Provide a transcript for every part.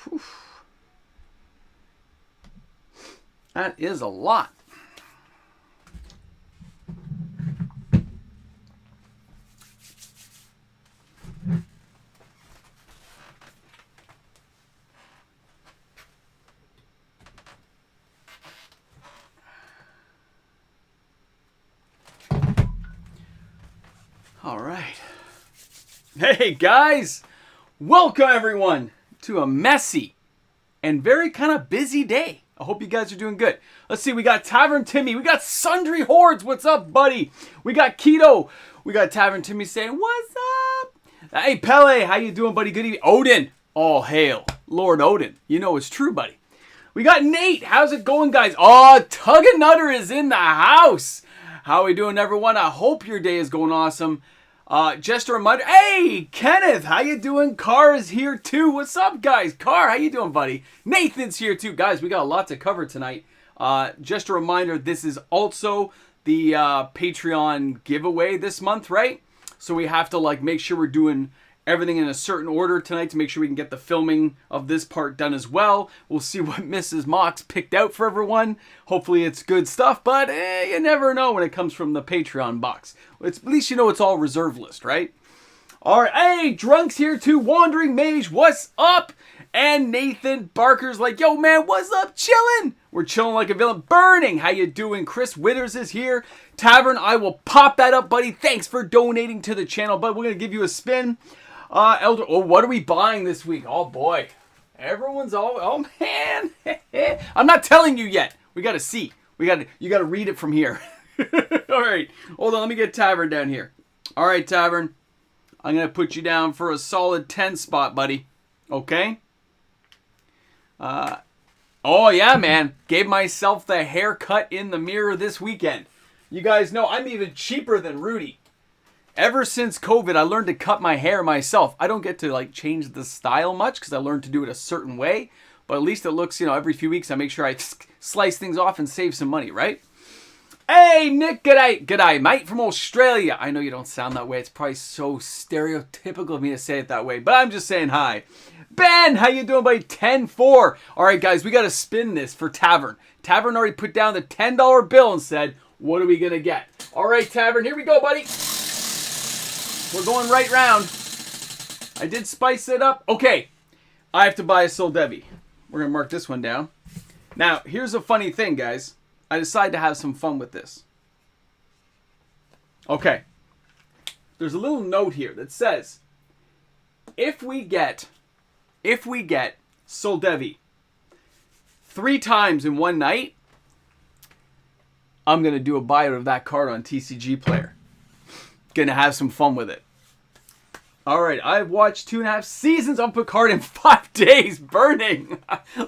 Whew. That is a lot. All right. Hey guys, welcome everyone to a messy and very kind of busy day. I hope you guys are doing good. Let's see, we got Tavern Timmy, we got Sundry Hordes, what's up buddy? We got Keto, we got Tavern Timmy saying, what's up? Hey Pele, how you doing buddy? Good evening. Odin, all hail, Lord Odin. You know it's true buddy. We got Nate, how's it going guys? Oh, Tug and Nutter is in the house. How are we doing everyone? I hope your day is going awesome. Just a reminder, hey, Kenneth, how you doing? Carr is here too. What's up, guys? Carr, how you doing, buddy? Nathan's here too. Guys, we got a lot to cover tonight. Just a reminder, this is also the Patreon giveaway this month, right? So we have to make sure we're doing everything in a certain order tonight to make sure we can get the filming of this part done as well. We'll see what Mrs. Mox picked out for everyone. Hopefully it's good stuff, but you never know when it comes from the Patreon box. At least you know it's all reserve list, right? All right, hey, Drunk's here too. Wandering Mage, what's up? And Nathan Barker's like, yo man, what's up? Chilling. We're chilling like a villain. Burning, how you doing? Chris Withers is here. Tavern, I will pop that up, buddy. Thanks for donating to the channel, but we're going to give you a spin. Elder, what are we buying this week? Oh boy, everyone's oh man. I'm not telling you yet. We got to see. You got to read it from here. All right, hold on. Let me get Tavern down here. All right, Tavern, I'm gonna put you down for a solid 10 spot, buddy. Okay. Oh yeah, man. Gave myself the haircut in the mirror this weekend. You guys know I'm even cheaper than Rudy. Ever since COVID, I learned to cut my hair myself. I don't get to change the style much because I learned to do it a certain way. But at least it looks, every few weeks I make sure I slice things off and save some money, right? Hey, Nick, g'day, mate from Australia. I know you don't sound that way. It's probably so stereotypical of me to say it that way. But I'm just saying hi. Ben, how you doing, buddy? 10-4. All right, guys, we got to spin this for Tavern. Tavern already put down the $10 bill and said, what are we going to get? All right, Tavern, here we go, buddy. We're going right round. I did spice it up. Okay, I have to buy a Soul Devi. We're going to mark this one down. Now, here's a funny thing, guys. I decided to have some fun with this. Okay. There's a little note here that says, if we get Soul Devi 3 times in one night, I'm going to do a buyout of that card on TCG Player. Gonna have some fun with it. All right, I've watched 2.5 seasons on Picard in 5 days. Burning.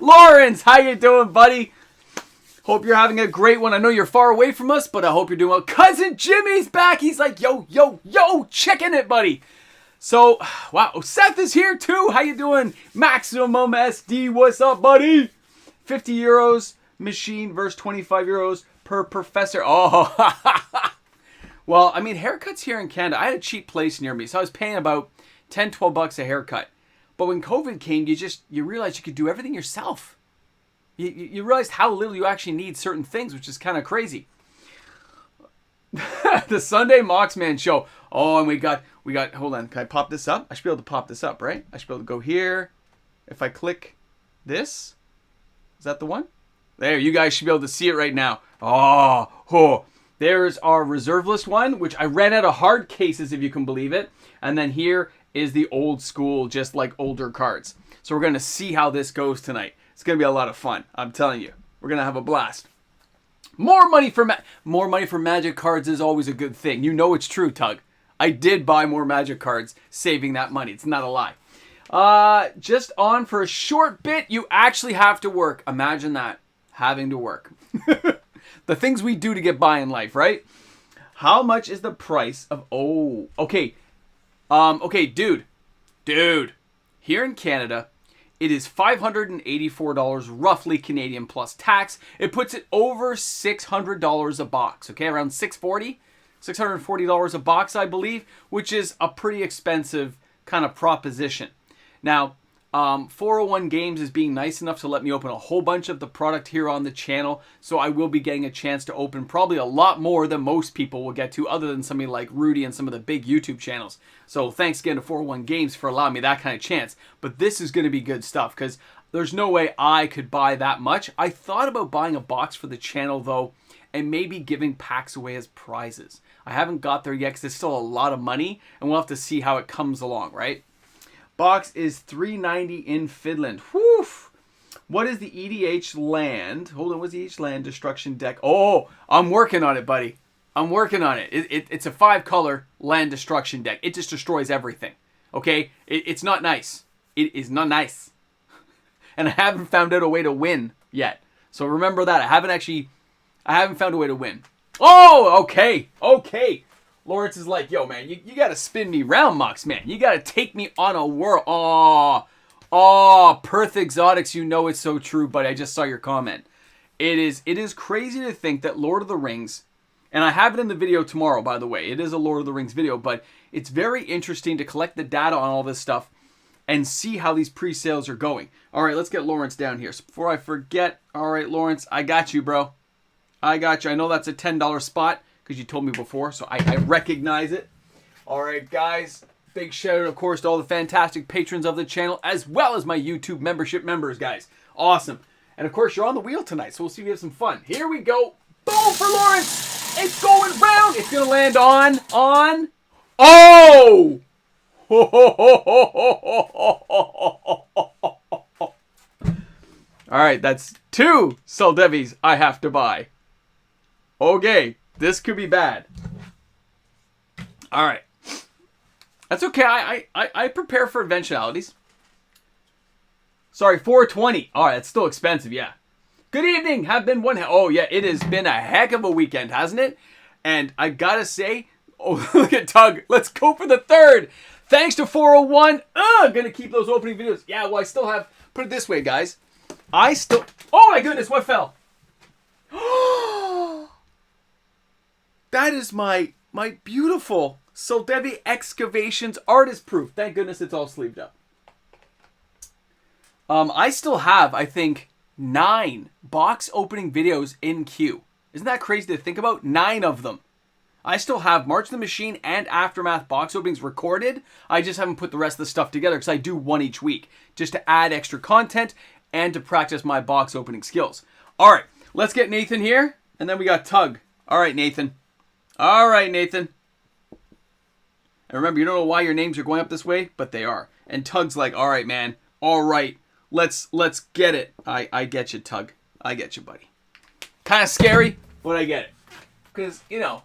Lawrence, how you doing, buddy? Hope you're having a great one. I know you're far away from us, but I hope you're doing well. Cousin Jimmy's back. He's like, yo, checking it, buddy. So, wow, Seth is here too. How you doing? Maximum SD, what's up, buddy? 50 euros machine versus 25 euros per professor. Oh, well, I mean, haircuts here in Canada, I had a cheap place near me, so I was paying about $10-12 a haircut. But when COVID came, you realized you could do everything yourself. You realized how little you actually need certain things, which is kind of crazy. The Sunday Moxman show. Oh, and we got, hold on, can I pop this up? I should be able to pop this up, right? I should be able to go here. If I click this, is that the one? There, you guys should be able to see it right now. Oh. There's our reserve list one, which I ran out of hard cases, if you can believe it. And then here is the old school, just like older cards. So we're going to see how this goes tonight. It's going to be a lot of fun. I'm telling you. We're going to have a blast. More money for Magic cards is always a good thing. You know it's true, Tug. I did buy more Magic cards, saving that money. It's not a lie. Just on for a short bit, you actually have to work. Imagine that. Having to work. The things we do to get by in life, right? How much is the price of... Oh, okay. Okay, dude. Here in Canada, it is $584 roughly Canadian plus tax. It puts it over $600 a box, okay? Around $640 a box, I believe, which is a pretty expensive kind of proposition. Now, 401 Games is being nice enough to let me open a whole bunch of the product here on the channel, so I will be getting a chance to open probably a lot more than most people will get to, other than somebody like Rudy and some of the big YouTube channels. So thanks again to 401 Games for allowing me that kind of chance. But this is going to be good stuff, because there's no way I could buy that much. I thought about buying a box for the channel, though, and maybe giving packs away as prizes. I haven't got there yet, because it's still a lot of money, and we'll have to see how it comes along, right? Box is $3.90 in Finland. Whew! What is the EDH land? Hold on, what's the EDH land destruction deck? Oh, I'm working on it, buddy. I'm working on it. It's a 5-color land destruction deck. It just destroys everything. Okay? It's not nice. It is not nice. And I haven't found out a way to win yet. So remember that. I haven't found a way to win. Oh, okay. Okay. Lawrence is like, yo, man, you got to spin me round, Mox, man. You got to take me on a whirl. Oh, Perth Exotics, you know it's so true, but I just saw your comment. It is crazy to think that Lord of the Rings, and I have it in the video tomorrow, by the way. It is a Lord of the Rings video, but it's very interesting to collect the data on all this stuff and see how these pre-sales are going. All right, let's get Lawrence down here. So before I forget, all right, Lawrence, I got you, bro. I got you. I know that's a $10 spot, because you told me before, so I recognize it. All right, guys. Big shout out, of course, to all the fantastic patrons of the channel, as well as my YouTube membership members, guys. Awesome. And, of course, you're on the wheel tonight, so we'll see if we have some fun. Here we go. Boom for Lawrence. It's going round. It's going to land on. Oh! All right, that's 2 Soldevis I have to buy. Okay. This could be bad. All right. That's okay. I prepare for eventualities. Sorry, 420. All right, that's still expensive, yeah. Good evening. Have been one... Oh, yeah, it has been a heck of a weekend, hasn't it? And I gotta say... Oh, look at Tug. Let's go for the 3rd. Thanks to 401. Gonna keep those opening videos. Yeah, well, I still have... Put it this way, guys. Oh, my goodness, what fell? That is my beautiful Soldevi Excavations artist proof. Thank goodness it's all sleeved up. I still have, I think, 9 box opening videos in queue. Isn't that crazy to think about? 9 of them. I still have March of the Machine and Aftermath box openings recorded. I just haven't put the rest of the stuff together, because I do one each week, just to add extra content and to practice my box opening skills. All right, let's get Nathan here, and then we got Tug. All right, Nathan. All right, Nathan. And remember, you don't know why your names are going up this way, but they are. And Tug's like, all right, man. All right, let's get it. I get you, Tug. I get you, buddy. Kind of scary, but I get it. Because, you know,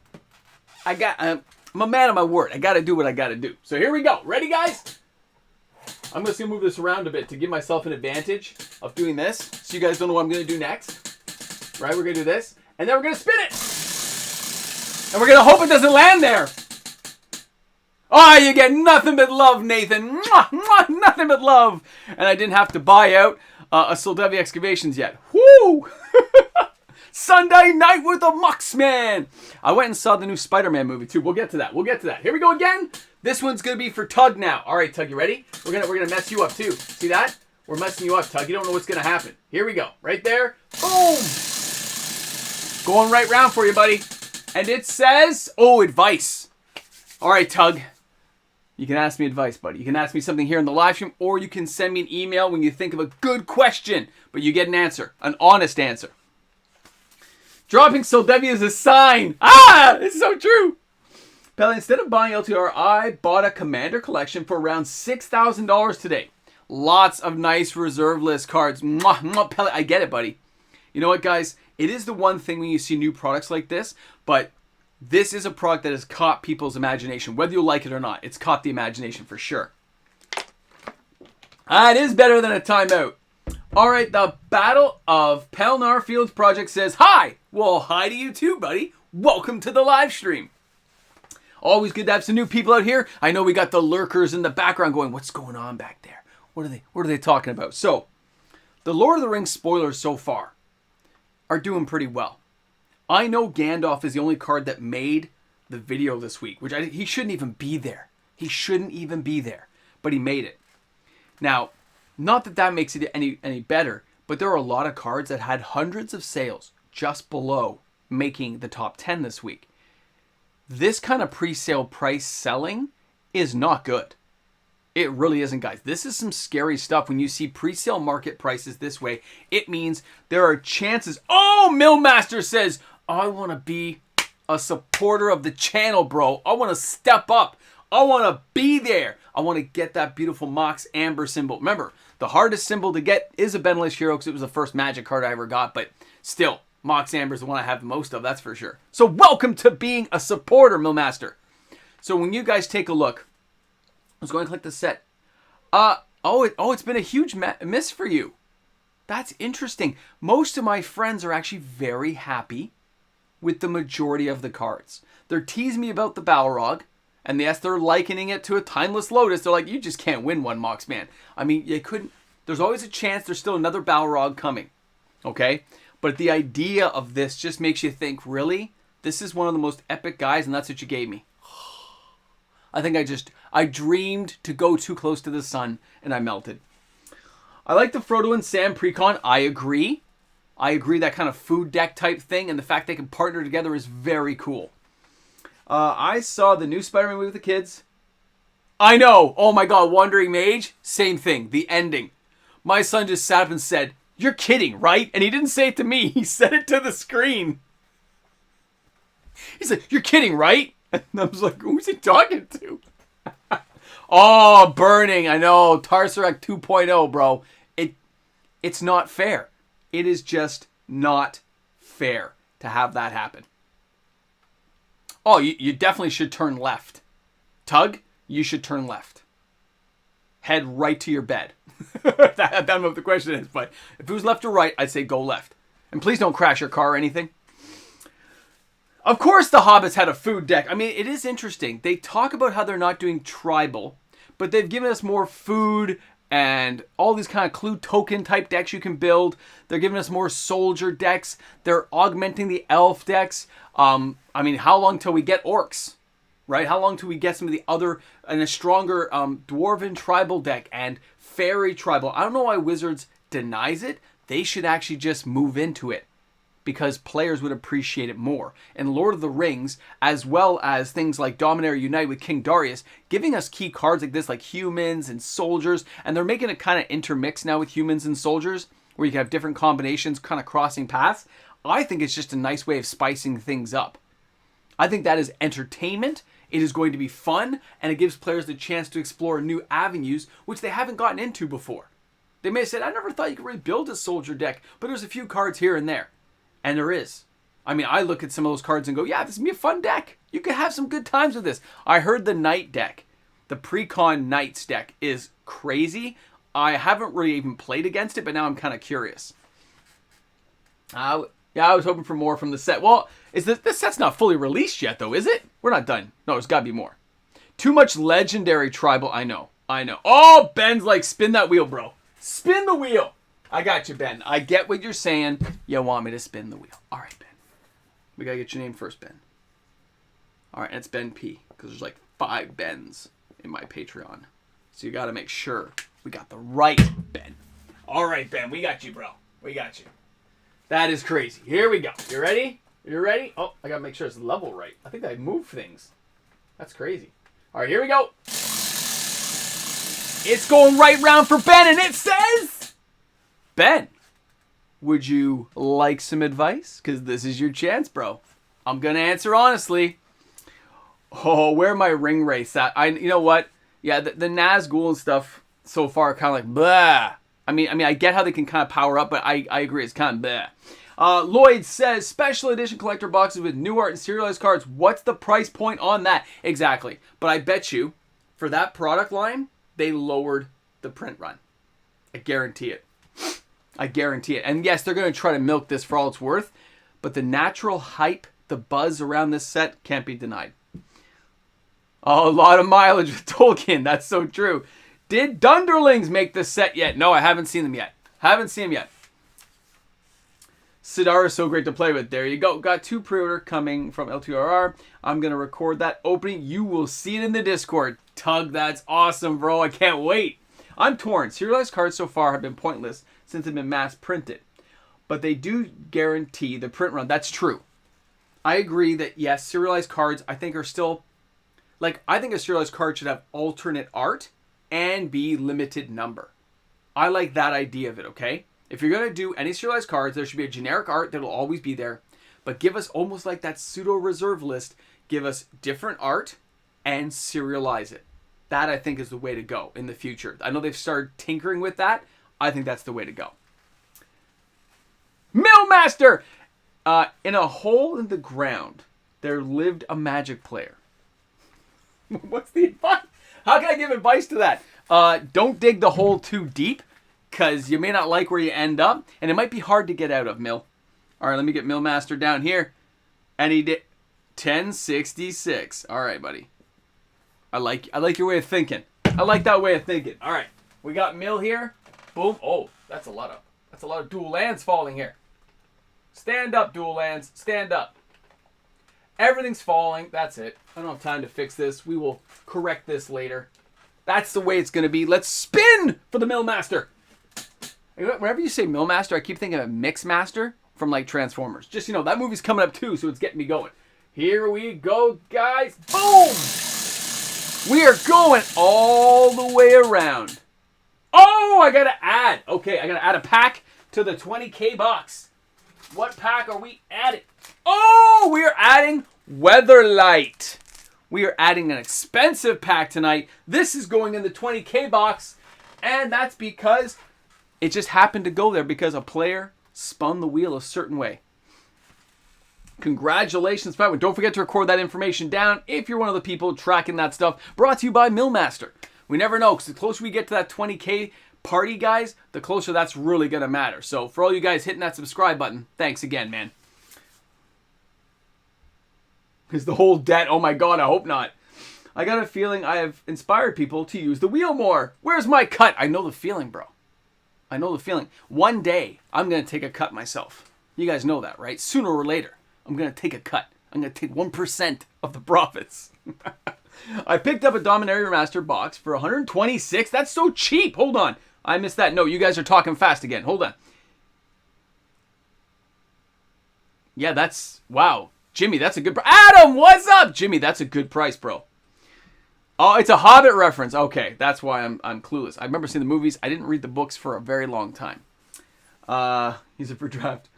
I'm a man of my word. I got to do what I got to do. So here we go. Ready, guys? I'm just going to move this around a bit to give myself an advantage of doing this, so you guys don't know what I'm going to do next. Right? We're going to do this, and then we're going to spin it. And we're going to hope it doesn't land there. Oh, you get nothing but love, Nathan. Mwah, mwah, nothing but love. And I didn't have to buy out a Soldevi Excavations yet. Woo! Sunday night with the Mox Man. I went and saw the new Spider-Man movie, too. We'll get to that. Here we go again. This one's going to be for Tug now. All right, Tug, you ready? We're gonna mess you up, too. See that? We're messing you up, Tug. You don't know what's going to happen. Here we go. Right there. Boom. Going right round for you, buddy. And it says, oh, advice. All right, Tug. You can ask me advice, buddy. You can ask me something here in the live stream, or you can send me an email when you think of a good question, but you get an answer, an honest answer. Dropping Soldevi is a sign. Ah, it's so true. Pele, instead of buying LTR, I bought a Commander collection for around $6,000 today. Lots of nice reserve list cards. Mwah, mwah, Pele, I get it, buddy. You know what, guys? It is the one thing when you see new products like this, but this is a product that has caught people's imagination. Whether you like it or not, it's caught the imagination for sure. It is better than a timeout. All right, the Battle of Pelnar Fields Project says, hi! Well, hi to you too, buddy. Welcome to the live stream. Always good to have some new people out here. I know we got the lurkers in the background going, what's going on back there? What are they talking about? So, the Lord of the Rings spoilers so far are doing pretty well. I know Gandalf is the only card that made the video this week, which he shouldn't even be there. He shouldn't even be there, but he made it. Now, Not that that makes it any better, but there are a lot of cards that had hundreds of sales just below making the top 10 this week. This kind of pre-sale price selling is not good. It really isn't, guys. This is some scary stuff. When you see pre-sale market prices this way, it means there are chances. Oh, Millmaster says, I want to be a supporter of the channel, bro. I want to step up. I want to be there. I want to get that beautiful Mox Amber symbol. Remember, the hardest symbol to get is a Benelish Hero because it was the first Magic card I ever got. But still, Mox Amber is the one I have the most of, that's for sure. So welcome to being a supporter, Millmaster. So when you guys take a look, I was going to click the set. It's been a huge miss for you. That's interesting. Most of my friends are actually very happy with the majority of the cards. They're teasing me about the Balrog, and yes, they're likening it to a Timeless Lotus. They're like, you just can't win one, Mox Man. I mean, you couldn't. There's always a chance there's still another Balrog coming. Okay? But the idea of this just makes you think, really? This is one of the most epic guys, and that's what you gave me. I think I dreamed to go too close to the sun, and I melted. I like the Frodo and Sam Precon. I agree. That kind of food deck type thing, and the fact they can partner together is very cool. I saw the new Spider-Man movie with the kids. I know. Oh my God, Wandering Mage. Same thing. The ending. My son just sat up and said, "You're kidding, right?" And he didn't say it to me. He said it to the screen. He said, "You're kidding, right?" And I was like, who's he talking to? Oh, burning. I know. Tarsarak 2.0, bro. It's not fair. It is just not fair to have that happen. Oh, you definitely should turn left. Tug, you should turn left. Head right to your bed. I don't know what the question is, but if it was left or right, I'd say go left. And please don't crash your car or anything. Of course the Hobbits had a food deck. I mean, it is interesting. They talk about how they're not doing tribal, but they've given us more food and all these kind of clue token type decks you can build. They're giving us more soldier decks. They're augmenting the elf decks. I mean, how long till we get orcs, right? How long till we get some of the other and a stronger dwarven tribal deck and fairy tribal? I don't know why Wizards denies it. They should actually just move into it, because players would appreciate it more. And Lord of the Rings, as well as things like Dominaria Unite with King Darius, giving us key cards like this, like humans and soldiers, and they're making it kind of intermix now with humans and soldiers, where you can have different combinations kind of crossing paths. I think it's just a nice way of spicing things up. I think that is entertainment. It is going to be fun, and it gives players the chance to explore new avenues, which they haven't gotten into before. They may have said, I never thought you could really build a soldier deck, but there's a few cards here and there. And there is. I mean, I look at some of those cards and go, yeah, this is going to be a fun deck. You could have some good times with this. I heard the Knight deck, the Precon Knights deck, is crazy. I haven't really even played against it, but now I'm kind of curious. Yeah, I was hoping for more from the set. Well, this set's not fully released yet, though, is it? We're not done. No, there's got to be more. Too much legendary tribal. I know. Oh, Ben's like, spin that wheel, bro. Spin the wheel. I got you, Ben. I get what you're saying. You want me to spin the wheel. All right, Ben. We got to get your name first, Ben. All right, and it's Ben P, because there's like 5 Bens in my Patreon. So you got to make sure we got the right Ben. All right, Ben. We got you, bro. We got you. That is crazy. Here we go. You ready? You ready? Oh, I got to make sure it's level right. I think I moved things. That's crazy. All right, here we go. It's going right round for Ben, and it says... Ben, would you like some advice? Because this is your chance, bro. I'm going to answer honestly. Oh, where my ring race at? You know what? Yeah, the Nazgul and stuff so far are kind of like, blah. I mean, I get how they can kind of power up, but I agree. It's kind of blah. Lloyd says, special edition collector boxes with new art and serialized cards. What's the price point on that? Exactly. But I bet you, for that product line, they lowered the print run. I guarantee it. I guarantee it. And yes, they're going to try to milk this for all it's worth, but the natural hype, the buzz around this set can't be denied. Oh, a lot of mileage with Tolkien. That's so true. Did Dunderlings make this set yet? No, I haven't seen them yet. Sidar is so great to play with. There you go. Got 2 pre-order coming from L2RR. I'm going to record that opening. You will see it in the Discord. Tug, that's awesome, bro. I can't wait. I'm torn. Serialized cards so far have been pointless since they've been mass printed. But they do guarantee the print run. That's true. I agree that, yes, serialized cards, I think, are still... Like, I think a serialized card should have alternate art and be limited number. I like that idea of it, okay? If you're going to do any serialized cards, there should be a generic art that will always be there. But give us almost like that pseudo-reserve list. Give us different art and serialize it. That, I think, is the way to go in the future. I know they've started tinkering with that. I think that's the way to go. Millmaster! In a hole in the ground, there lived a Magic player. What's the advice? How can I give advice to that? Don't dig the hole too deep, because you may not like where you end up, and it might be hard to get out of, Mill. All right, let me get Millmaster down here. And he did 1066. All right, buddy. I like your way of thinking. I like that way of thinking. All right, we got Mill here. Boom. Oh, that's a lot of dual lands falling here. Stand up, dual lands. Stand up. Everything's falling. That's it. I don't have time to fix this. We will correct this later. That's the way it's going to be. Let's spin for the Millmaster. Whenever you say Millmaster, I keep thinking of Mixmaster from like Transformers. Just, you know, that movie's coming up too, so it's getting me going. Here we go, guys. Boom! We are going all the way around. Oh, I got to add. Okay, I got to add a pack to the 20K box. What pack are we adding? Oh, we are adding Weatherlight. We are adding an expensive pack tonight. This is going in the 20K box, and that's because it just happened to go there because a player spun the wheel a certain way. Congratulations, Pat. Don't forget to record that information down if you're one of the people tracking that stuff. Brought to you by Millmaster. We never know, because the closer we get to that 20K party, guys, the closer that's really going to matter. So for all you guys hitting that subscribe button, thanks again, man. Is the whole debt? Oh my God, I hope not. I got a feeling I have inspired people to use the wheel more. Where's my cut? I know the feeling, bro. I know the feeling. One day, I'm going to take a cut myself. You guys know that, right? Sooner or later, I'm going to take a cut. I'm going to take 1% of the profits. I picked up a Dominaria Remaster box for $126. That's so cheap. Hold on. I missed that. No, you guys are talking fast again. Hold on. Yeah, that's... Wow. Jimmy, that's a good price. Adam, what's up? Jimmy, that's a good price, bro. Oh, it's a Hobbit reference. Okay, that's why I'm clueless. I remember seeing the movies. I didn't read the books for a very long time. He's a for draft.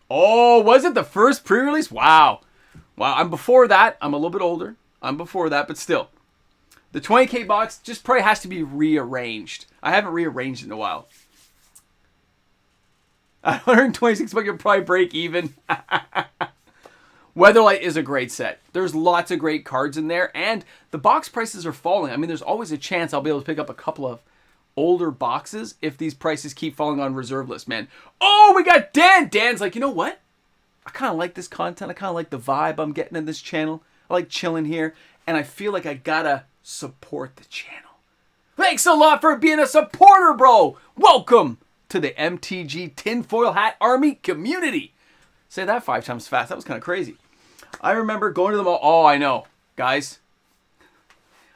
Oh, was it the first pre-release? Wow. Wow, I'm before that. I'm a little bit older. I'm before that, but still. The 20K box just probably has to be rearranged. I haven't rearranged it in a while. At 126 bucks, you'll probably break even. Weatherlight is a great set. There's lots of great cards in there, and the box prices are falling. I mean, there's always a chance I'll be able to pick up a couple of older boxes if these prices keep falling on reserve list, man. Oh, we got Dan. Dan's like, you know what? I kind of like this content. I kind of like the vibe I'm getting in this channel. I like chilling here, and I feel like I gotta support the channel. Thanks a lot for being a supporter, bro. Welcome to the MTG Tinfoil Hat Army community. Say that 5 times fast. That was kind of crazy. I remember going to the mall. Oh, I know. Guys,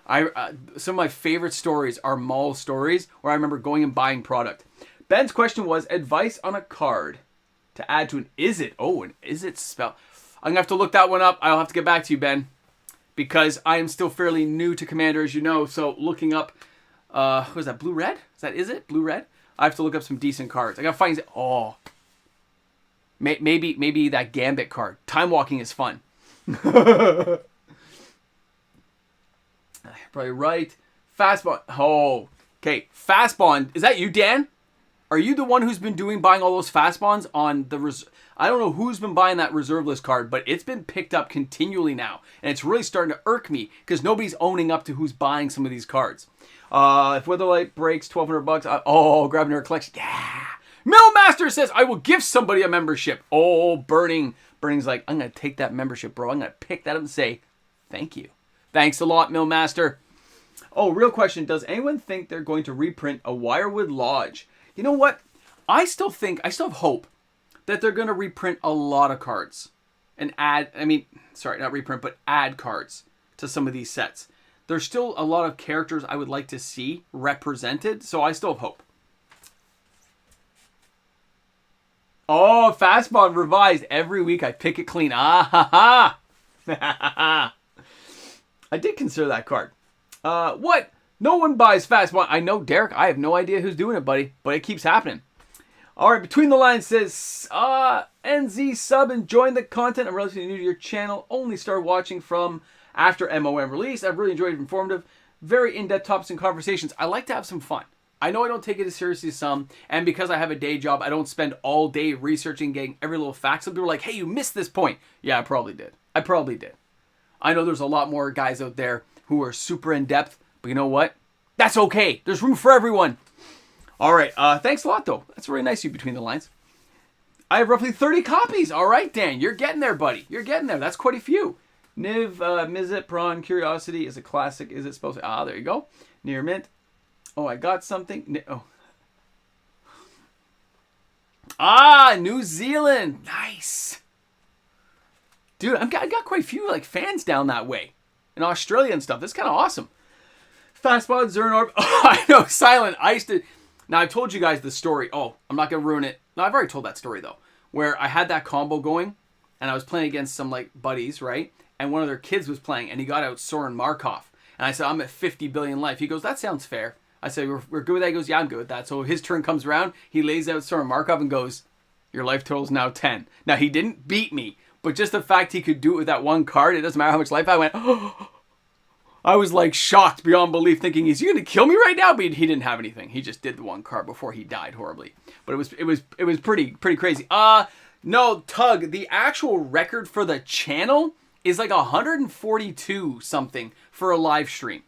some of my favorite stories are mall stories where I remember going and buying product. Ben's question was advice on a card to add to an is it. Oh, an is it spell. I'm going to have to look that one up. I'll have to get back to you, Ben, because I am still fairly new to Commander, as you know. So looking up, what is that, blue-red? Is it blue-red? I have to look up some decent cards. I got to find, oh, maybe that Gambit card. Time walking is fun. Probably right. Fast Bond. Oh, okay. Fast Bond. Is that you, Dan? Are you the one who's been buying all those Fast Bonds on the I don't know who's been buying that reserve list card, but it's been picked up continually now, and it's really starting to irk me because nobody's owning up to who's buying some of these cards. If Weatherlight breaks $1,200, oh, grab another collection. Yeah. Millmaster says, I will give somebody a membership. Oh, Burning's like, I'm going to take that membership, bro. I'm going to pick that up and say, thank you. Thanks a lot, Millmaster. Oh, real question. Does anyone think they're going to reprint a Wirewood Lodge? You know what? I still have hope that they're going to reprint a lot of cards and add cards to some of these sets. there's still a lot of characters I would like to see represented, so I still have hope. Oh, Fastball revised. Every week I pick it clean. Ah, ha, ha. I did consider that card. What? No one buys Fastball. I know, Derek. I have no idea who's doing it, buddy, but it keeps happening. All right, Between the Lines says, NZ sub, enjoying the content. I'm relatively new to your channel. Only started watching from after MOM release. I've really enjoyed it. Informative, very in-depth topics and conversations. I like to have some fun. I know I don't take it as seriously as some, and because I have a day job, I don't spend all day researching, getting every little fact. Some people are like, hey, you missed this point. Yeah, I probably did. I know there's a lot more guys out there who are super in-depth, but you know what? That's okay. There's room for everyone. All right. Thanks a lot, though. That's really nice of you, Between the Lines. I have roughly 30 copies. All right, Dan. You're getting there, buddy. You're getting there. That's quite a few. Niv, Mizet, Prawn, Curiosity is a classic. Is it supposed to? Ah, there you go. Near Mint. Oh, I got something. Oh. Ah, New Zealand. Nice. Dude, I got quite a few like fans down that way. In Australia and stuff. That's kind of awesome. Fastball, Zernorb. Oh, I know. Silent. I used to... Now, I've told you guys the story. Oh, I'm not going to ruin it. No, I've already told that story, though. Where I had that combo going, and I was playing against some, like, buddies, right? And one of their kids was playing, and he got out Soren Markov. And I said, I'm at 50 billion life. He goes, that sounds fair. I said, we're good with that. He goes, yeah, I'm good with that. So his turn comes around. He lays out Soren Markov and goes, your life total is now 10. Now, he didn't beat me, but just the fact he could do it with that one card, it doesn't matter how much life I went, oh, I was like shocked beyond belief, thinking, is he going to kill me right now? But he didn't have anything. He just did the one card before he died horribly. But it was pretty crazy. No, Tug, the actual record for the channel is like 142 something for a live stream.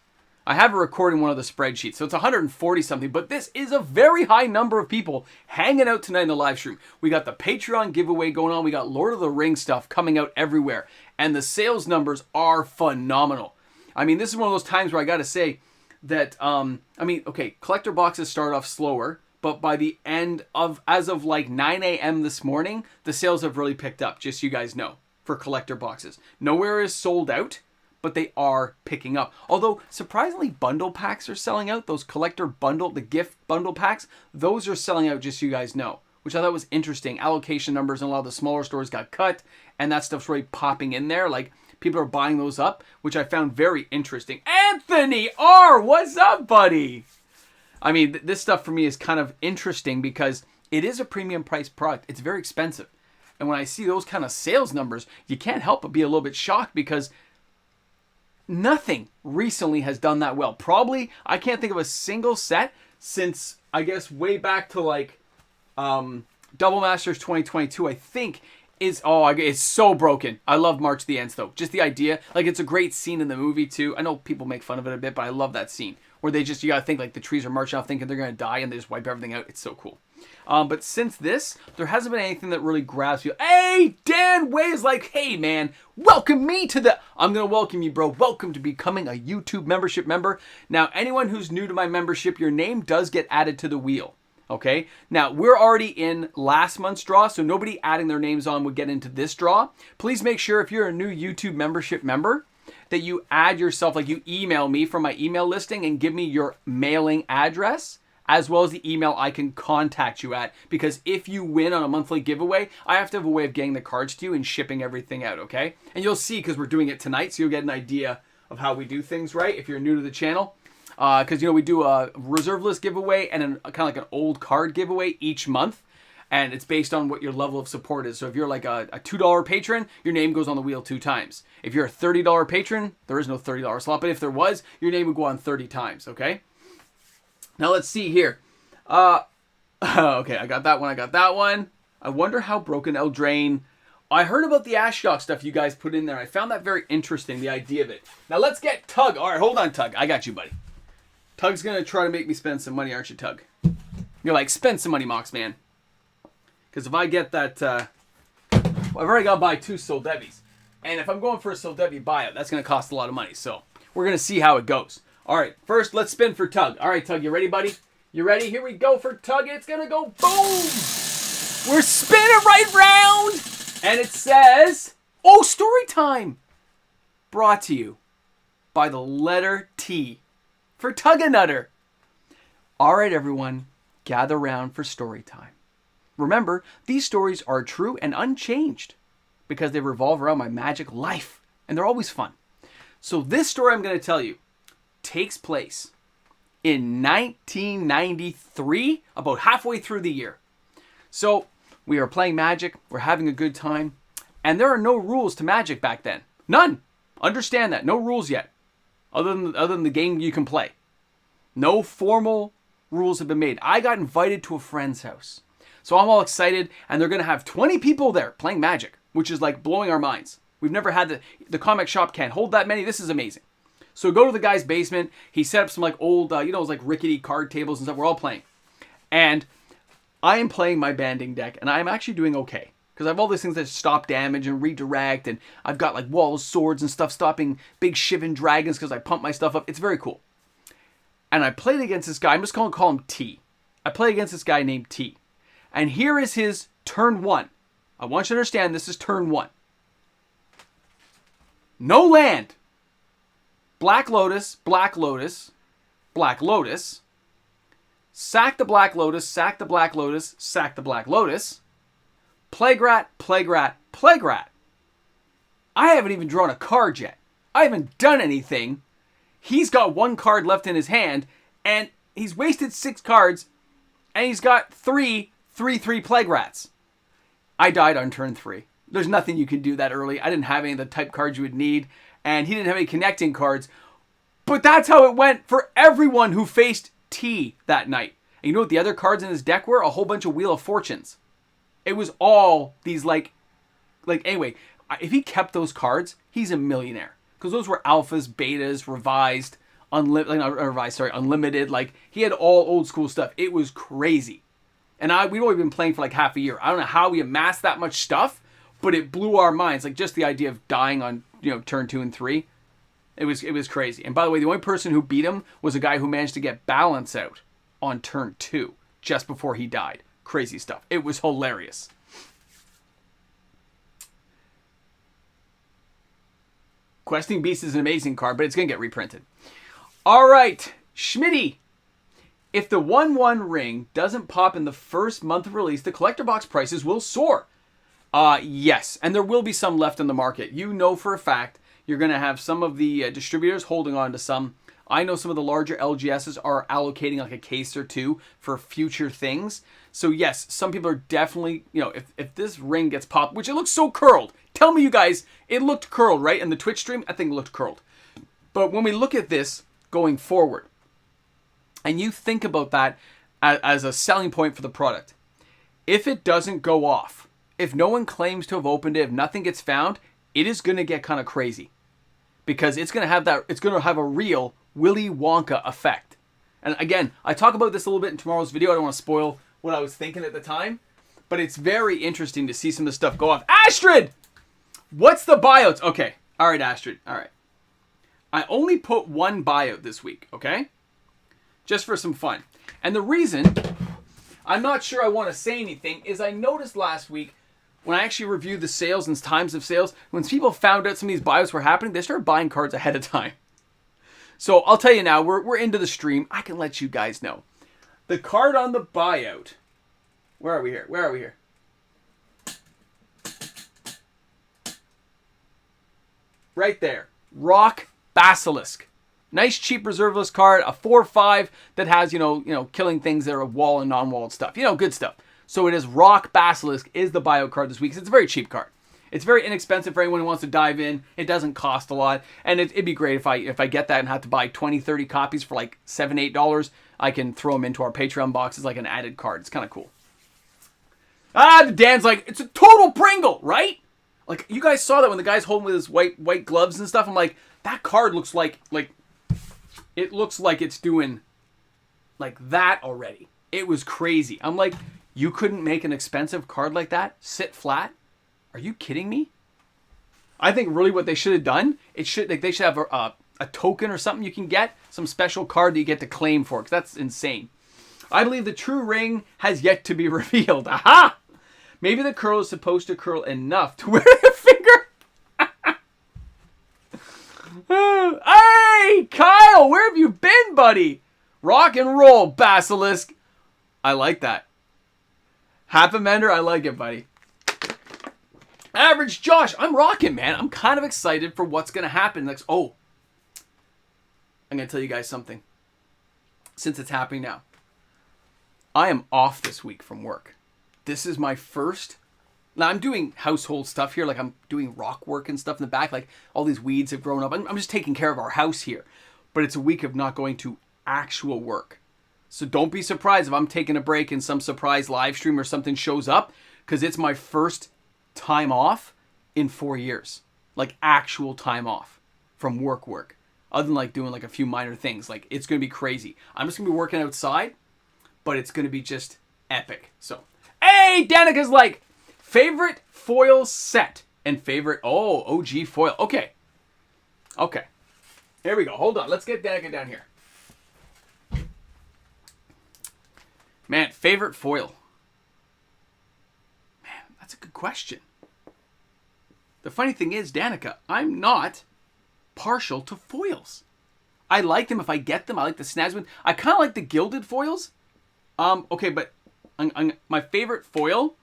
I have a recording one of the spreadsheets, so it's 140 something, but this is a very high number of people hanging out tonight in the live stream. We got the Patreon giveaway going on. We got Lord of the Rings stuff coming out everywhere, and the sales numbers are phenomenal. I mean, this is one of those times where I got to say that, okay, collector boxes start off slower, but by the end of, as of like 9 a.m. this morning, the sales have really picked up, just so you guys know, for collector boxes. Nowhere is sold out, but they are picking up. Although, surprisingly, bundle packs are selling out. Those collector bundle, the gift bundle packs, those are selling out, just so you guys know, which I thought was interesting. Allocation numbers in a lot of the smaller stores got cut, and that stuff's really popping in there. Like, people are buying those up, which I found very interesting. Anthony R., what's up, buddy? I mean, this stuff for me is kind of interesting because it is a premium price product. It's very expensive. And when I see those kind of sales numbers, you can't help but be a little bit shocked because nothing recently has done that well. Probably, I can't think of a single set since, I guess, way back to like Double Masters 2022, I think, it's so broken. I love March of the Ants, though. Just the idea. Like, it's a great scene in the movie, too. I know people make fun of it a bit, but I love that scene. Where they just, you gotta think, like, the trees are marching off thinking they're gonna die, and they just wipe everything out. It's so cool. But since this, there hasn't been anything that really grabs you. Hey, Dan Way is like, hey, man, welcome me to the... I'm gonna welcome you, bro. Welcome to becoming a YouTube membership member. Now, anyone who's new to my membership, your name does get added to the wheel. Okay, now we're already in last month's draw, so nobody adding their names on would get into this draw. Please make sure if you're a new YouTube membership member that you add yourself, like you email me from my email listing and give me your mailing address as well as the email I can contact you at, because if you win on a monthly giveaway, I have to have a way of getting the cards to you and shipping everything out, okay? And you'll see because we're doing it tonight, so you'll get an idea of how we do things, right, if you're new to the channel. Because, we do a reserve list giveaway and kind of like an old card giveaway each month. And it's based on what your level of support is. So if you're like a $2 patron, your name goes on the wheel 2 times. If you're a $30 patron, there is no $30 slot. But if there was, your name would go on 30 times, okay? Now let's see here. Okay, I got that one. I wonder how broken Eldraine... I heard about the Ashiok stuff you guys put in there. I found that very interesting, the idea of it. Now let's get Tug. All right, hold on, Tug. I got you, buddy. Tug's going to try to make me spend some money, aren't you, Tug? You're like, spend some money, Mox, man. Because if I get that... I've already got to buy 2 Soldevis. And if I'm going for a Soldevi buyout, that's going to cost a lot of money. So we're going to see how it goes. All right, first, let's spin for Tug. All right, Tug, you ready, buddy? You ready? Here we go for Tug. It's going to go boom! We're spinning right round! And it says... Oh, story time! Brought to you by the letter T for Tug-A-Nutter. All right, everyone, gather round for story time. Remember, these stories are true and unchanged because they revolve around my magic life, and they're always fun. So this story I'm going to tell you takes place in 1993, about halfway through the year. So we are playing Magic, we're having a good time, and there are no rules to Magic back then. None. Understand that. No rules yet, other than the game you can play. No formal rules have been made. I got invited to a friend's house. So I'm all excited, and they're going to have 20 people there playing Magic, which is like blowing our minds. We've never had the comic shop can't hold that many. This is amazing. So go to the guy's basement. He set up some like old, like rickety card tables and stuff. We're all playing. And I am playing my banding deck, and I'm actually doing okay. Because I have all these things that stop damage and redirect, and I've got like wall of swords and stuff stopping big Shivan dragons because I pump my stuff up. It's very cool. And I played against this guy. I'm just going to call him T. I played against this guy named T. And here is his turn 1. I want you to understand this is turn 1. No land. Black Lotus, Black Lotus, Black Lotus. Sack the Black Lotus, sack the Black Lotus, sack the Black Lotus. Plague Rat, Plague Rat, Plague Rat. I haven't even drawn a card yet. I haven't done anything. He's got 1 card left in his hand, and he's wasted 6 cards, and he's got 3 Plague Rats. I died on turn 3. There's nothing you can do that early. I didn't have any of the type cards you would need, and he didn't have any connecting cards. But that's how it went for everyone who faced T that night. And you know what the other cards in his deck were? A whole bunch of Wheel of Fortunes. It was all these anyway, if he kept those cards, he's a millionaire. Because those were alphas, betas, revised, unlimited. Like, he had all old school stuff. It was crazy. And we'd only been playing for like half a year. I don't know how we amassed that much stuff, but it blew our minds. Like, just the idea of dying on, turn 2 and 3. It was crazy. And by the way, the only person who beat him was a guy who managed to get balance out on turn 2 just before he died. Crazy stuff. It was hilarious. Questing Beast is an amazing card, but it's going to get reprinted. All right, Schmitty. If the 1/1 ring doesn't pop in the first month of release, the collector box prices will soar. Yes, and there will be some left in the market. You know for a fact you're going to have some of the distributors holding on to some. I know some of the larger LGSs are allocating like a case or 2 for future things. So yes, some people are definitely, if this ring gets popped, which it looks so curled. Tell me you guys, it looked curled, right? In the Twitch stream, I think it looked curled. But when we look at this going forward, and you think about that as a selling point for the product, if it doesn't go off, if no one claims to have opened it, if nothing gets found, it is going to get kind of crazy. Because it's going to have a real Willy Wonka effect. And again, I talk about this a little bit in tomorrow's video. I don't want to spoil what I was thinking at the time. But it's very interesting to see some of this stuff go off. Astrid! What's the buyouts? Okay. All right, Astrid. All right. I only put 1 buyout this week, okay? Just for some fun. And the reason I'm not sure I want to say anything is I noticed last week when I actually reviewed the sales and times of sales, when people found out some of these buyouts were happening, they started buying cards ahead of time. So I'll tell you now, we're into the stream. I can let you guys know. The card on the buyout. Where are we here? Where are we here? Right there. Rock Basilisk. Nice cheap reserve list card. A 4/5 that has, killing things that are wall and non-walled stuff. Good stuff. So it is Rock Basilisk is the buyout card this week. It's a very cheap card. It's very inexpensive for anyone who wants to dive in. It doesn't cost a lot. And it'd be great if I get that and have to buy 20, 30 copies for like $7, $8. I can throw them into our Patreon box as like an added card. It's kind of cool. Dan's like, it's a total Pringle, right? Like, you guys saw that when the guy's holding with his white gloves and stuff. I'm like, that card looks like it looks like it's doing like that already. It was crazy. I'm like, you couldn't make an expensive card like that sit flat? Are you kidding me? I think really what they should have done, they should have a token or something you can get, some special card that you get to claim for, because that's insane. I believe the true ring has yet to be revealed. Aha! Maybe the curl is supposed to curl enough to wear a finger. Hey! Hey, Kyle, where have you been, buddy? Rock and roll, Basilisk. I like that. Happamender, I like it, buddy. Average Josh, I'm rocking, man. I'm kind of excited for what's going to happen next. Oh, I'm going to tell you guys something. Since it's happening now. I am off this week from work. This is my first. Now, I'm doing household stuff here. Like, I'm doing rock work and stuff in the back. Like, all these weeds have grown up. I'm just taking care of our house here. But it's a week of not going to actual work. So don't be surprised if I'm taking a break and some surprise live stream or something shows up. Because it's my first time off in 4 years. Like, actual time off from work. Other than, like, doing, like, a few minor things. Like, it's going to be crazy. I'm just going to be working outside. But it's going to be just epic. So, hey, Danica's like, favorite foil set and favorite, OG foil. Okay. Here we go. Hold on. Let's get Danica down here. Man, favorite foil. Man, that's a good question. The funny thing is, Danica, I'm not partial to foils. I like them if I get them. I like the Snazman. I kind of like the gilded foils. Okay, but my favorite foil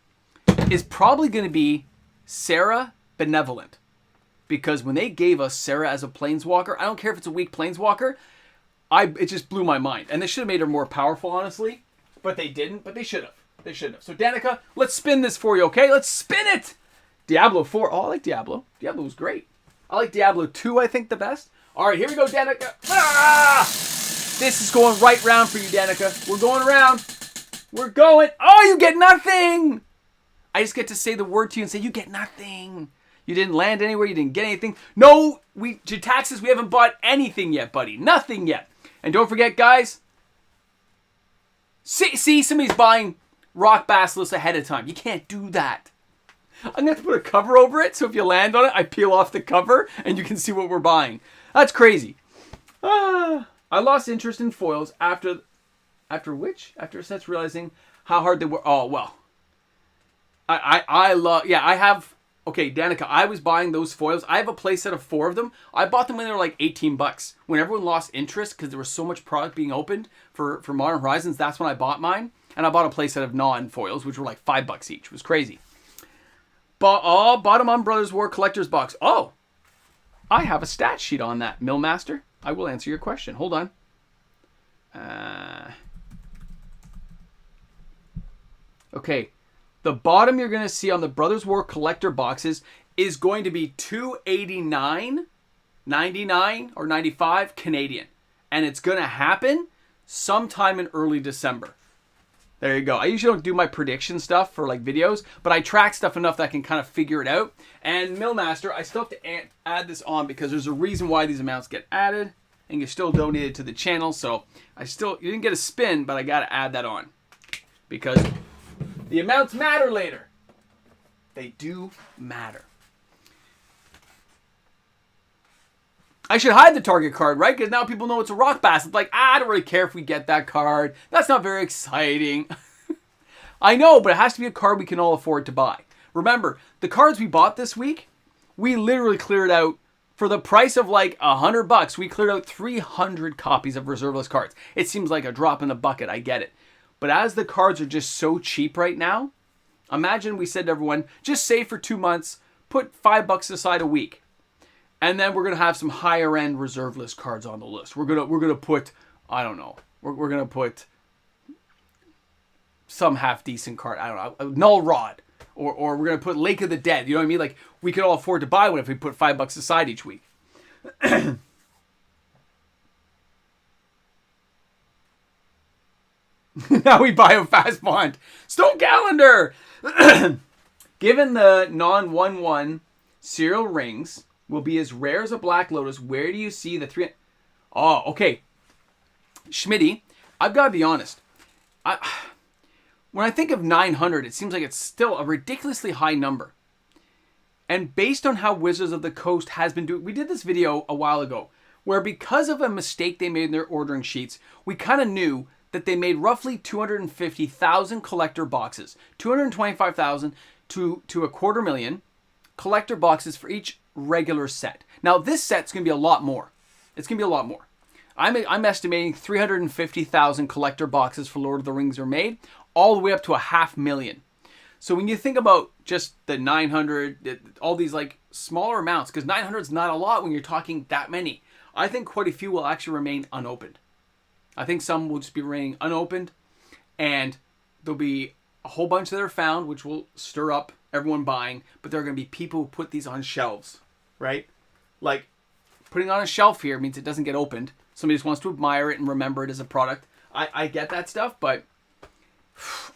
is probably going to be Sarah Benevolent. Because when they gave us Sarah as a Planeswalker, I don't care if it's a weak Planeswalker, it just blew my mind. And they should have made her more powerful, honestly. But they didn't, but they should have. So, Danica, let's spin this for you, okay? Let's spin it! Diablo 4. Oh, I like Diablo. Diablo was great. I like Diablo 2, I think, the best. All right, here we go, Danica. Ah! This is going right round for you, Danica. We're going around. We're going. Oh, you get nothing! I just get to say the word to you and say, you get nothing. You didn't land anywhere. You didn't get anything. No, Jataxis, we haven't bought anything yet, buddy. Nothing yet. And don't forget, guys. See, somebody's buying Rock Basilisk ahead of time. You can't do that. I'm going to have to put a cover over it, so if you land on it, I peel off the cover, and you can see what we're buying. That's crazy. I lost interest in foils after sets realizing how hard they were. Oh, well. I love, yeah, I have, okay, Danica, I was buying those foils. I have a play set of 4 of them. I bought them when they were like $18. When everyone lost interest because there was so much product being opened for Modern Horizons, that's when I bought mine. And I bought a play set of non-foils, which were like $5 each. It was crazy. Bought them on Brothers War Collector's Box. Oh, I have a stat sheet on that, Millmaster. I will answer your question. Hold on. Okay. The bottom you're going to see on the Brothers War Collector boxes is going to be $289, $99, or $95 Canadian. And it's going to happen sometime in early December. There you go. I usually don't do my prediction stuff for like videos, but I track stuff enough that I can kind of figure it out. And Millmaster, I still have to add this on because there's a reason why these amounts get added, and you still donated to the channel. So you didn't get a spin, but I got to add that on because the amounts matter later. They do matter. I should hide the target card, right? Because now people know it's a rock bass. It's like, I don't really care if we get that card. That's not very exciting. I know, but it has to be a card we can all afford to buy. Remember, the cards we bought this week, we literally cleared out, for the price of like $100, we cleared out 300 copies of reserveless cards. It seems like a drop in the bucket, I get it. But as the cards are just so cheap right now, imagine we said to everyone, just save for 2 months, put $5 aside a week. And then we're going to have some higher end reserve list cards on the list. We're going to put, I don't know, we're going to put some half decent card. I don't know, Null Rod. Or we're going to put Lake of the Dead. You know what I mean? Like, we could all afford to buy one if we put $5 aside each week. Now we buy a fast bond. Stone Calendar! Given the non-1/1 serial rings will be as rare as a Black Lotus, where do you see the 3... Oh, okay. Schmitty, I've got to be honest. When I think of 900, it seems like it's still a ridiculously high number. And based on how Wizards of the Coast has been doing... We did this video a while ago, where because of a mistake they made in their ordering sheets, we kind of knew that they made roughly 250,000 collector boxes. 225,000 to 250,000 collector boxes for each regular set. Now, this set's going to be a lot more. It's going to be a lot more. I'm estimating 350,000 collector boxes for Lord of the Rings are made, all the way up to 500,000. So when you think about just the 900, all these like smaller amounts, because 900 is not a lot when you're talking that many, I think quite a few will actually remain unopened. I think some will just be remaining unopened, and there'll be a whole bunch that are found, which will stir up everyone buying, but there are going to be people who put these on shelves, right? Like, putting it on a shelf here means it doesn't get opened. Somebody just wants to admire it and remember it as a product. I get that stuff, but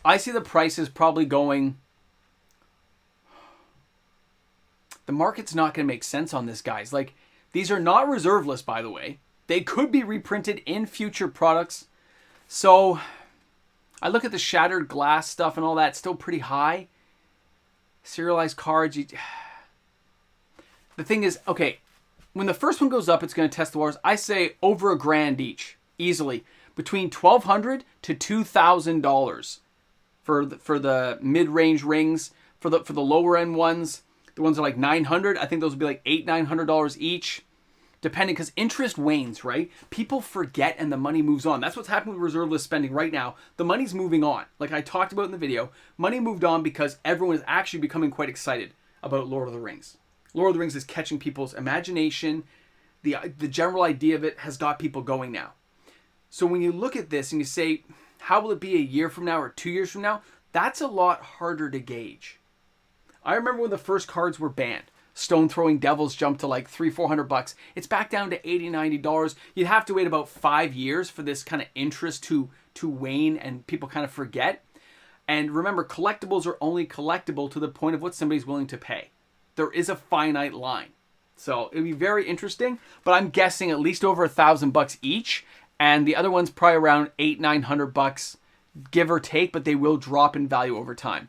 I see the prices probably going... The market's not going to make sense on this, guys. Like, these are not reserve lists, by the way. They could be reprinted in future products. So, I look at the shattered glass stuff and all that, still pretty high. Serialized cards. The thing is, okay, when the first one goes up, it's going to test the waters. I say over $1,000 each, easily. Between $1,200 to $2,000 for the mid-range rings. For the lower-end ones, the ones that are like $900, I think those would be like $800-900 each. Depending, because interest wanes, right? People forget and the money moves on. That's what's happening with reserve list spending right now. The money's moving on. Like I talked about in the video, money moved on because everyone is actually becoming quite excited about Lord of the Rings. Lord of the Rings is catching people's imagination. The general idea of it has got people going now. So when you look at this and you say, how will it be a year from now or 2 years from now? That's a lot harder to gauge. I remember when the first cards were banned. Stone Throwing Devils jumped to like $300-400. It's back down to $80-90. You'd have to wait about 5 years for this kind of interest to wane and people kind of forget. And remember, collectibles are only collectible to the point of what somebody's willing to pay. There is a finite line. So it'd be very interesting, but I'm guessing at least over $1,000 each. And the other one's probably around $800-900, give or take, but they will drop in value over time.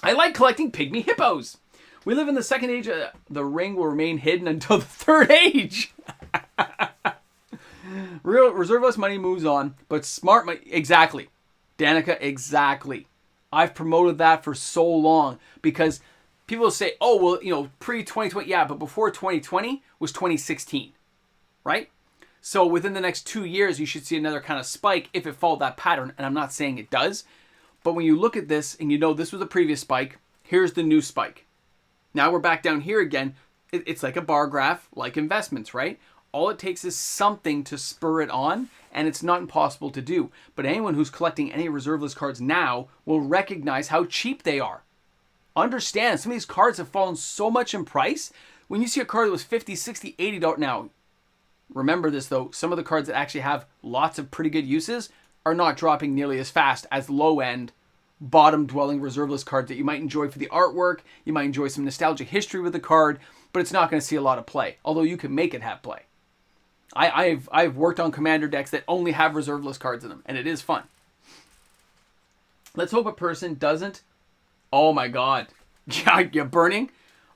I like collecting pygmy hippos. We live in the second age. The ring will remain hidden until the third age. Real reserve-less money moves on, but smart money... Exactly. Danica, exactly. I've promoted that for so long because people say, oh, well, you know, pre-2020. Yeah, but before 2020 was 2016, right? So within the next 2 years, you should see another kind of spike if it followed that pattern. And I'm not saying it does. But when you look at this and you know this was a previous spike, here's the new spike. Now we're back down here again. It's like a bar graph, like investments, right? All it takes is something to spur it on, and it's not impossible to do. But anyone who's collecting any reserve list cards now will recognize how cheap they are. Understand, some of these cards have fallen so much in price. When you see a card that was $50, $60, $80, now, remember this though, some of the cards that actually have lots of pretty good uses are not dropping nearly as fast as low-end, bottom-dwelling reserve list cards that you might enjoy for the artwork, you might enjoy some nostalgic history with the card, but it's not going to see a lot of play, although you can make it have play. I've worked on commander decks that only have reserve list cards in them, and it is fun. Let's hope a person doesn't... Oh my god. You're burning?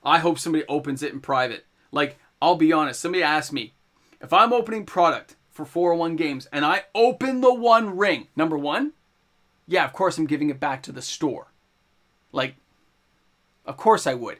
I hope somebody opens it in private. Like, I'll be honest, somebody asked me, if I'm opening product for 401 games and I open the One Ring, number one, yeah, of course I'm giving it back to the store. Like, of course I would.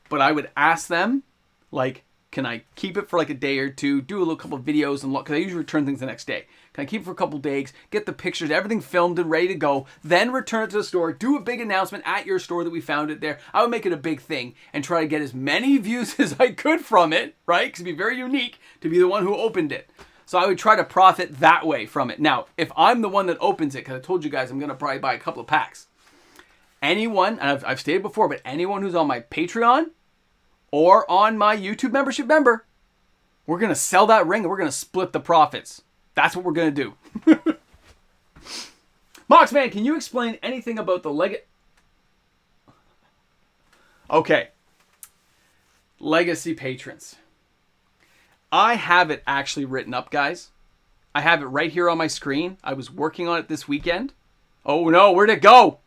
But I would ask them, like, can I keep it for like a day or two, do a little couple of videos and look, because I usually return things the next day. Can I keep it for a couple of days, get the pictures, everything filmed and ready to go, then return it to the store, do a big announcement at your store that we found it there. I would make it a big thing and try to get as many views as I could from it, right? Because it'd be very unique to be the one who opened it. So I would try to profit that way from it. Now, if I'm the one that opens it, because I told you guys I'm going to probably buy a couple of packs. Anyone, and I've stated before, but anyone who's on my Patreon or on my YouTube membership member, we're going to sell that ring and we're going to split the profits. That's what we're going to do. Mox, man, can you explain anything about the Okay. Legacy patrons. I have it actually written up, guys. I have it right here on my screen. I was working on it this weekend. Oh no, where'd it go?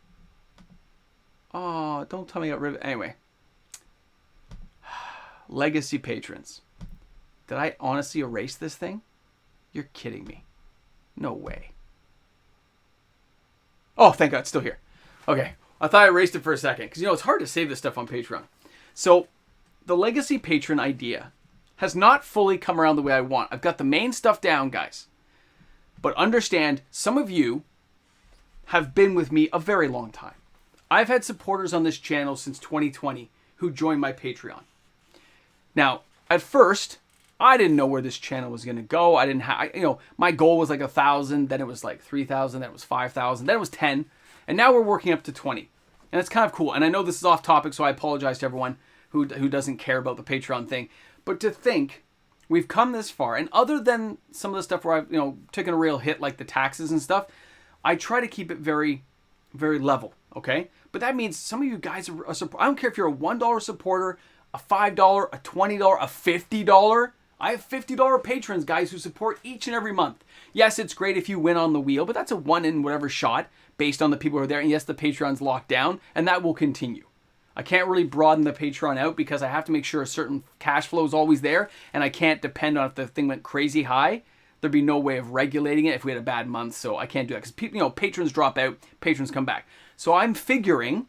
Oh, don't tell me I got rid of it. Anyway. Legacy patrons. Did I honestly erase this thing? You're kidding me. No way. Oh, thank God, it's still here. Okay, I thought I erased it for a second. Because, you know, it's hard to save this stuff on Patreon. So, the Legacy patron idea has not fully come around the way I want. I've got the main stuff down, guys. But understand, some of you have been with me a very long time. I've had supporters on this channel since 2020 who joined my Patreon. Now, at first, I didn't know where this channel was going to go. I didn't have, my goal was like 1,000, then it was like 3,000, then it was 5,000, then it was 10, and now we're working up to 20. And it's kind of cool. And I know this is off topic, so I apologize to everyone who doesn't care about the Patreon thing. But to think we've come this far, and other than some of the stuff where I've, taken a real hit like the taxes and stuff, I try to keep it very, very level, okay? But that means some of you guys are I don't care if you're a $1 supporter, a $5, a $20, a $50. I have $50 patrons, guys, who support each and every month. Yes, it's great if you win on the wheel, but that's a one in whatever shot based on the people who are there. And yes, the Patreon's locked down, and that will continue. I can't really broaden the Patreon out because I have to make sure a certain cash flow is always there, and I can't depend on if the thing went crazy high. There'd be no way of regulating it if we had a bad month, so I can't do that. Because patrons drop out, patrons come back. So I'm figuring,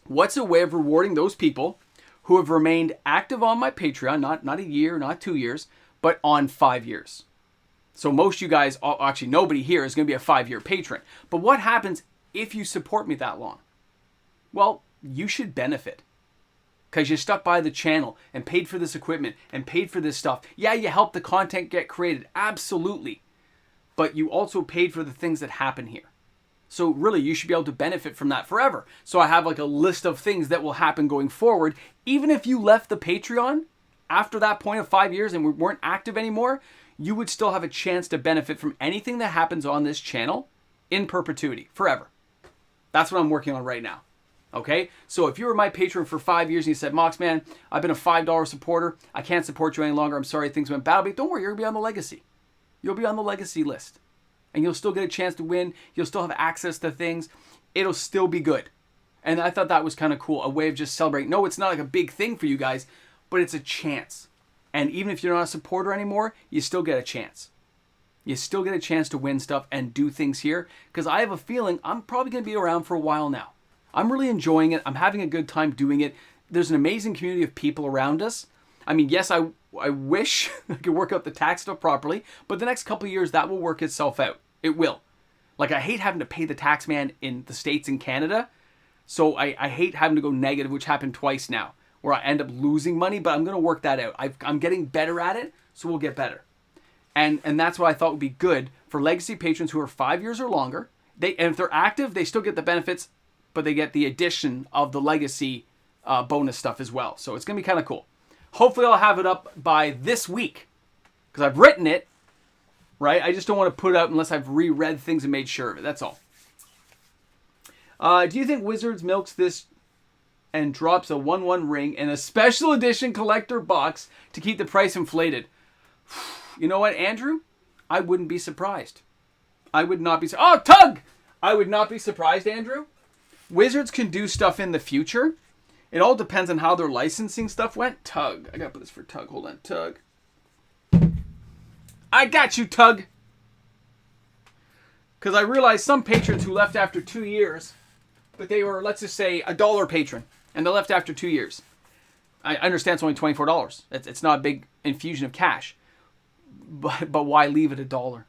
what's a way of rewarding those people who have remained active on my Patreon, not a year, not 2 years, but on 5 years. So most of you guys, actually nobody here is going to be a 5-year patron. But what happens if you support me that long? Well, you should benefit. Because you stuck by the channel and paid for this equipment and paid for this stuff. Yeah, you helped the content get created, absolutely. But you also paid for the things that happen here. So really, you should be able to benefit from that forever. So I have like a list of things that will happen going forward. Even if you left the Patreon after that point of 5 years and we weren't active anymore, you would still have a chance to benefit from anything that happens on this channel in perpetuity, forever. That's what I'm working on right now. Okay? So if you were my patron for 5 years and you said, Mox, man, I've been a $5 supporter. I can't support you any longer. I'm sorry things went bad. But don't worry, you're going to be on the legacy. You'll be on the legacy list. And you'll still get a chance to win. You'll still have access to things. It'll still be good. And I thought that was kind of cool. A way of just celebrating. No, it's not like a big thing for you guys, but it's a chance. And even if you're not a supporter anymore, you still get a chance. You still get a chance to win stuff and do things here. Because I have a feeling I'm probably going to be around for a while now. I'm really enjoying it. I'm having a good time doing it. There's an amazing community of people around us. I mean, yes, I wish I could work out the tax stuff properly, but the next couple of years, that will work itself out. It will. Like, I hate having to pay the tax man in the States and Canada. So I hate having to go negative, which happened twice now, where I end up losing money, but I'm going to work that out. I'm getting better at it, so we'll get better. And that's what I thought would be good for legacy patrons who are 5 years or longer. And if they're active, they still get the benefits, but they get the addition of the legacy bonus stuff as well. So it's going to be kind of cool. Hopefully I'll have it up by this week, because I've written it. Right? I just don't want to put it out unless I've reread things and made sure of it. That's all. Do you think Wizards milks this and drops a 1/1 ring in a special edition collector box to keep the price inflated? You know what, Andrew? I wouldn't be surprised. I would not be... Oh, Tug! I would not be surprised, Andrew. Wizards can do stuff in the future. It all depends on how their licensing stuff went. Tug. I got to put this for Tug. Hold on. Tug. I got you, Tug. Because I realized some patrons who left after 2 years, but they were, let's just say, $1 patron, and they left after 2 years. I understand it's only $24. It's not a big infusion of cash. But why leave it $1?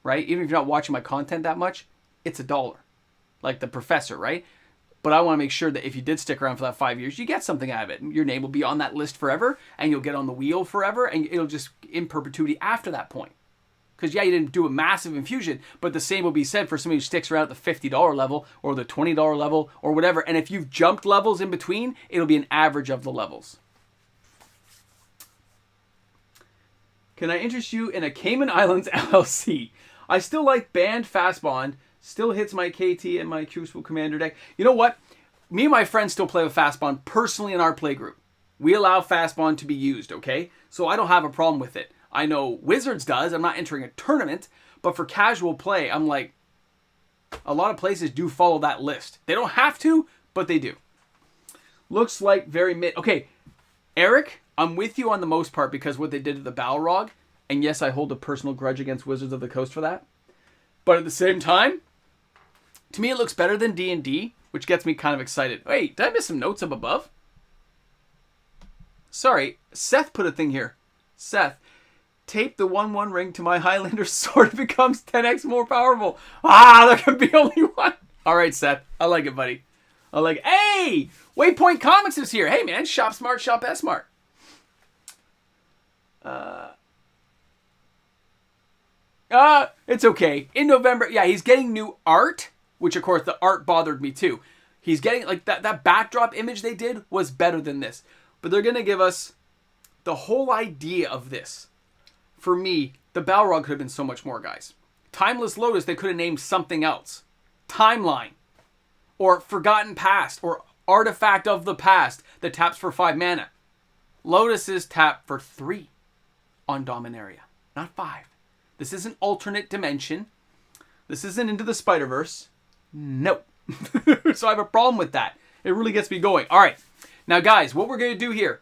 Right? Even if you're not watching my content that much, it's $1. Like the professor, right? But I want to make sure that if you did stick around for that 5 years, you get something out of it. Your name will be on that list forever, and you'll get on the wheel forever, and it'll just in perpetuity after that point. Because, yeah, you didn't do a massive infusion, but the same will be said for somebody who sticks around at the $50 level or the $20 level or whatever. And if you've jumped levels in between, it'll be an average of the levels. Can I interest you in a Cayman Islands LLC? I still like Banned Fast Bond. Still hits my KT and my Crucible Commander deck. You know what? Me and my friends still play with Fast Bond personally in our play group. We allow Fast Bond to be used, okay? So I don't have a problem with it. I know Wizards does. I'm not entering a tournament. But for casual play, I'm like, a lot of places do follow that list. They don't have to, but they do. Looks like very mid. Okay, Eric, I'm with you on the most part because what they did to the Balrog. And yes, I hold a personal grudge against Wizards of the Coast for that. But at the same time, to me, it looks better than D&D, which gets me kind of excited. Wait, did I miss some notes up above? Sorry, Seth put a thing here. Seth, tape the 1/1 ring to my Highlander sword. It becomes 10x more powerful. Ah, there can be only one. All right, Seth. I like it, buddy. I like it. Hey, Waypoint Comics is here. Hey, man. Shop smart, shop S-smart. It's okay. In November, yeah, he's getting new art, which, of course, the art bothered me, too. He's getting, like, that backdrop image they did was better than this. But they're going to give us the whole idea of this. For me, the Balrog could have been so much more, guys. Timeless Lotus, they could have named something else. Timeline. Or Forgotten Past. Or Artifact of the Past that taps for 5 mana. Lotus's tap for 3 on Dominaria. Not 5. This isn't alternate dimension. This isn't Into the Spider-Verse. No. So I have a problem with that. It really gets me going. All right. Now, guys, what we're going to do here.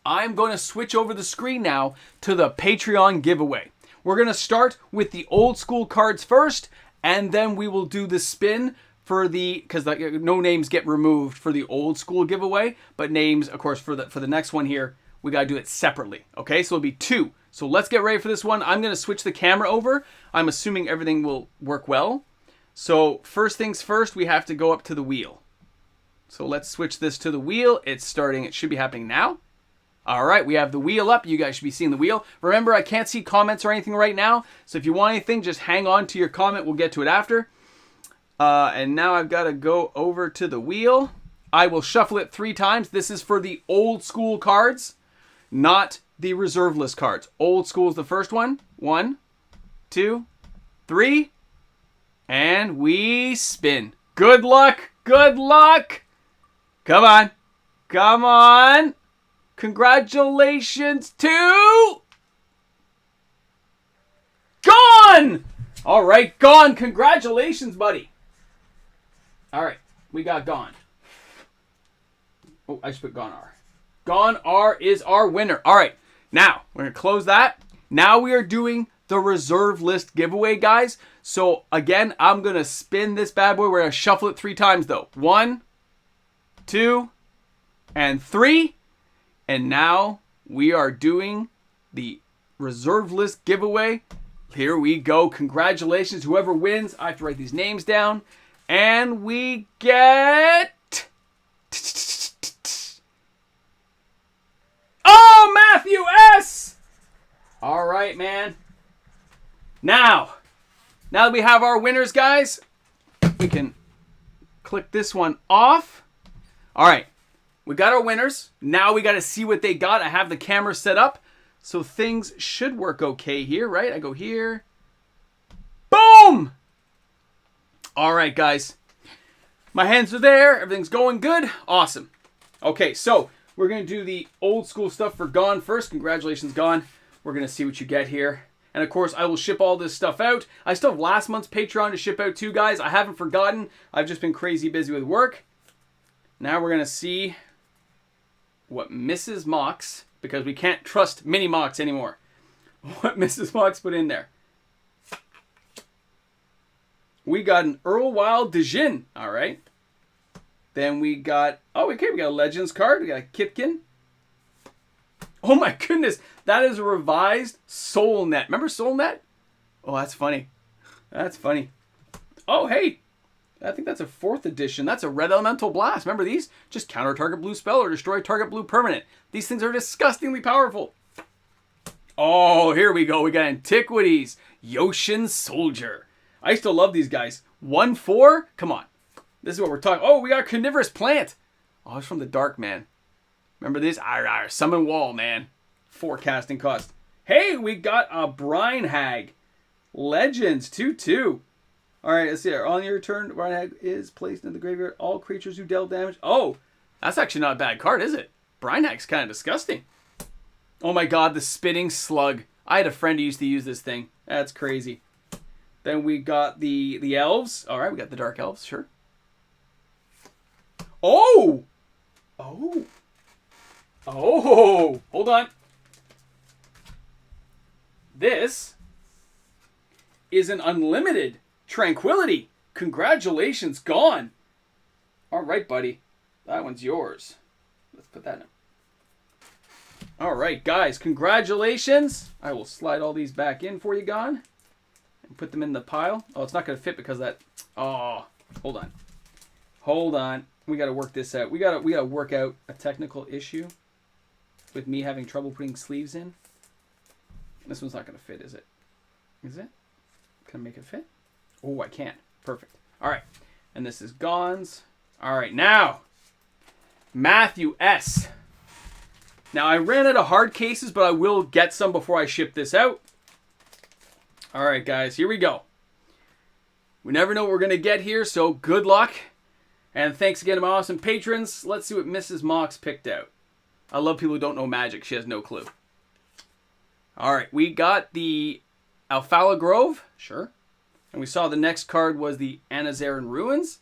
I'm going to switch over the screen now to the Patreon giveaway. We're going to start with the old school cards first, and then we will do the spin for the, because no names get removed for the old school giveaway, but names, of course, for the next one here, we got to do it separately. Okay, so it'll be 2. So let's get ready for this one. I'm going to switch the camera over. I'm assuming everything will work well. So first things first, we have to go up to the wheel. So let's switch this to the wheel. It's starting. It should be happening now. All right, we have the wheel up. You guys should be seeing the wheel. Remember, I can't see comments or anything right now. So if you want anything, just hang on to your comment. We'll get to it after. And now I've got to go over to the wheel. I will shuffle it 3 times. This is for the old school cards, not the reserve list cards. Old school is the first one. 1, 2, 3. And we spin. Good luck. Good luck. Come on. Come on. Congratulations to... Gone! All right, Gone. Congratulations, buddy. All right, we got Gone. Oh, I should put Gone R. Gone R is our winner. All right, now we're going to close that. Now we are doing the reserve list giveaway, guys. So, again, I'm going to spin this bad boy. We're going to shuffle it 3 times, though. 1, 2, and 3. And now we are doing the reserve list giveaway. Here we go. Congratulations. Whoever wins, I have to write these names down. And we get... Oh, Matthew S! All right, man. Now that we have our winners, guys, we can click this one off. All right. We got our winners. Now we got to see what they got. I have the camera set up, so things should work okay here, right? I go here. Boom! All right, guys. My hands are there. Everything's going good. Awesome. Okay, so we're going to do the old school stuff for Gone first. Congratulations, Gone. We're going to see what you get here. And, of course, I will ship all this stuff out. I still have last month's Patreon to ship out too, guys. I haven't forgotten. I've just been crazy busy with work. Now we're going to see what Mrs. Mox, because we can't trust Mini Mox anymore, what Mrs. Mox put in there. We got an Earl Wild Dejin. All right. Then we got, oh, okay, we got a Legends card. We got a Kitkin. Oh, my goodness. That is a revised SoulNet. Remember SoulNet? Oh, that's funny. That's funny. Oh, hey. I think that's a 4th edition. That's a Red Elemental Blast. Remember these? Just counter target blue spell or destroy target blue permanent. These things are disgustingly powerful. Oh, here we go. We got Antiquities. Yoshin Soldier. I used to love these guys. 1/4? Come on. This is what we're talking. Oh, we got Carnivorous Plant. Oh, it's from the Dark, man. Remember this? Summon Wall, man. 4 casting cost. Hey, we got a Brine Hag. Legends, 2/2. All right, let's see here. On your turn, Brine Hag is placed in the graveyard. All creatures who dealt damage. Oh, that's actually not a bad card, is it? Brine Hag's kind of disgusting. Oh my god, the Spitting Slug. I had a friend who used to use this thing. That's crazy. Then we got the elves. All right, we got the Dark Elves, sure. Oh! Oh! Oh! Hold on. This is an unlimited Tranquility. Congratulations, Gone. All right, buddy. That one's yours. Let's put that in. All right, guys, congratulations. I will slide all these back in for you, Gone, and put them in the pile. Oh, it's not going to fit because that... Oh, hold on. Hold on. We got to work this out. We got to work out a technical issue with me having trouble putting sleeves in. This one's not going to fit, is it? Is it? Can I make it fit? Oh, I can. Perfect. All right. And this is Gone's. All right, now, Matthew S. Now, I ran out of hard cases, but I will get some before I ship this out. All right, guys, here we go. We never know what we're going to get here, so good luck. And thanks again to my awesome patrons. Let's see what Mrs. Mox picked out. I love people who don't know Magic. She has no clue. All right, we got the Alfala Grove. Sure. And we saw the next card was the Anazarin Ruins.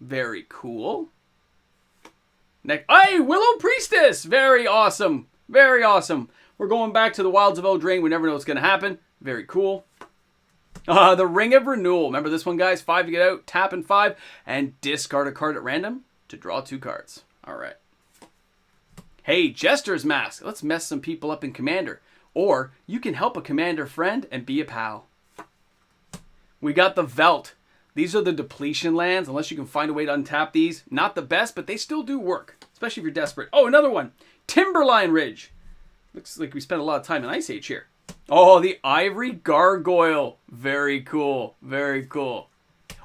Very cool. Next, hey, Willow Priestess! Very awesome. Very awesome. We're going back to the Wilds of Eldraine. We never know what's going to happen. Very cool. The Ring of Renewal. Remember this one, guys? 5 to get out, tap in 5, and discard a card at random to draw 2 cards. All right. Hey, Jester's Mask. Let's mess some people up in Commander. Or you can help a Commander friend and be a pal. We got the Velt. These are the depletion lands, unless you can find a way to untap these. Not the best, but they still do work, especially if you're desperate. Oh, another one. Timberline Ridge. Looks like we spent a lot of time in Ice Age here. Oh, the Ivory Gargoyle. Very cool. Very cool.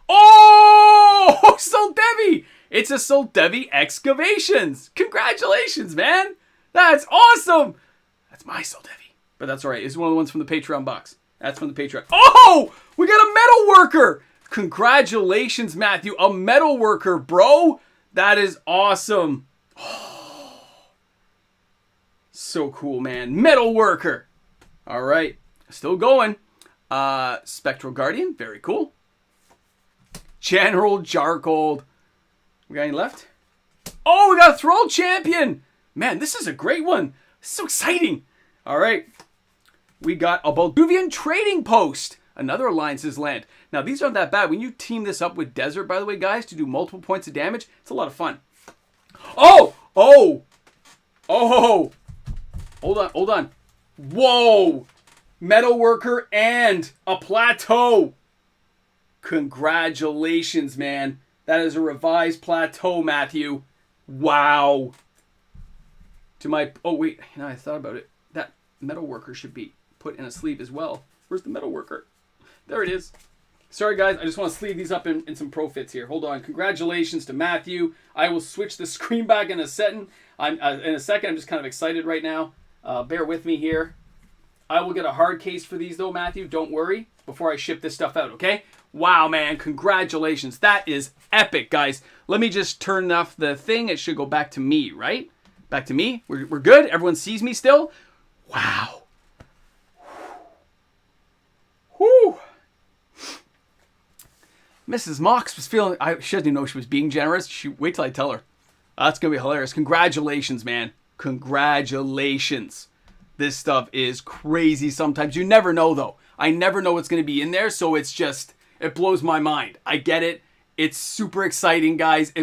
Oh, Soldevi. It's a Soldevi Excavations. Congratulations, man. That's awesome. That's my Soldevi. But that's all right. It's one of the ones from the Patreon box. That's from the Patreon. Oh, we got a Metal Worker. Congratulations, Matthew. A Metal Worker, bro. That is awesome. Oh, so cool, man. Metal Worker. All right. Still going. Spectral Guardian. Very cool. General Jargold. We got any left? Oh, we got a Thrall Champion. Man, this is a great one. This is so exciting. All right. We got a Balduvian Trading Post. Another Alliance's land. Now, these aren't that bad. When you team this up with Desert, by the way, guys, to do multiple points of damage, it's a lot of fun. Oh! Oh! Oh! Hold on, hold on. Whoa! Metal Worker and a Plateau. Congratulations, man. That is a revised Plateau, Matthew. Wow. To my... Oh, wait. Now I thought about it. That Metal Worker should be put in a sleeve as well. Where's the Metal Worker? There it is. Sorry, guys. I just want to sleeve these up in some profits here. Hold on. Congratulations to Matthew. I will switch the screen back in a second. I'm just kind of excited right now. Bear with me here. I will get a hard case for these, though, Matthew. Don't worry. Before I ship this stuff out, okay? Wow, man. Congratulations. That is epic, guys. Let me just turn off the thing. It should go back to me, right? Back to me. We're good? Everyone sees me still? Wow. Whew. Mrs. Mox was feeling... she doesn't even know she was being generous. Wait till I tell her. That's going to be hilarious. Congratulations, man. Congratulations. This stuff is crazy sometimes. You never know, though. I never know what's going to be in there, so it's just... It blows my mind. I get it. It's super exciting, guys.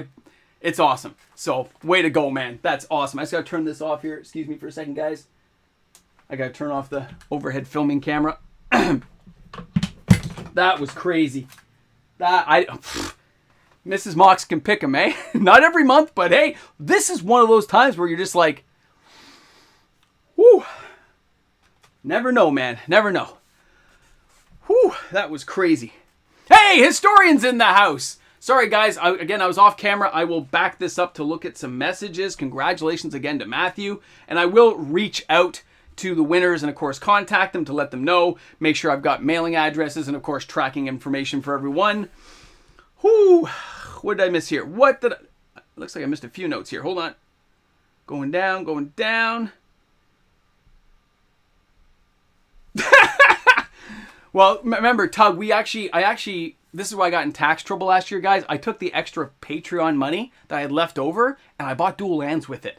It's awesome. So, way to go, man. That's awesome. I just got to turn this off here. Excuse me for a second, guys. I got to turn off the overhead filming camera. That was crazy. Mrs. Mox can pick them, eh? Not every month, but hey, this is one of those times where you're just like, whoo. Never know, man. Never know. Whew, that was crazy. Hey, Historian's in the house. Sorry, guys. I was off camera. I will back this up to look at some messages. Congratulations again to Matthew. And I will reach out to the winners and, of course, contact them to let them know. Make sure I've got mailing addresses and, of course, tracking information for everyone. Whew. What did I miss here? Looks like I missed a few notes here. Hold on. Going down, going down. Well, remember, Tug, this is why I got in tax trouble last year, guys. I took the extra Patreon money that I had left over, and I bought dual lands with it,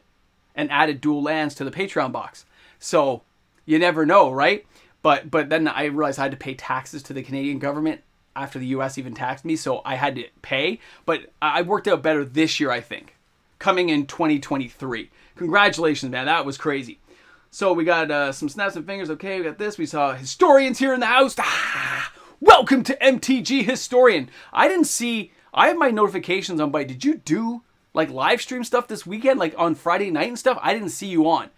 and added dual lands to the Patreon box. So, you never know, right? But then I realized I had to pay taxes to the Canadian government after the U.S. even taxed me, so I had to pay. But I worked out better this year, I think, coming in 2023. Congratulations, man. That was crazy. So we got some snaps and fingers. Okay, we got this. We saw historians here in the house. Welcome to MTG Historian. I have my notifications on, but did you do like live stream stuff this weekend, like on Friday night and stuff? I didn't see you on.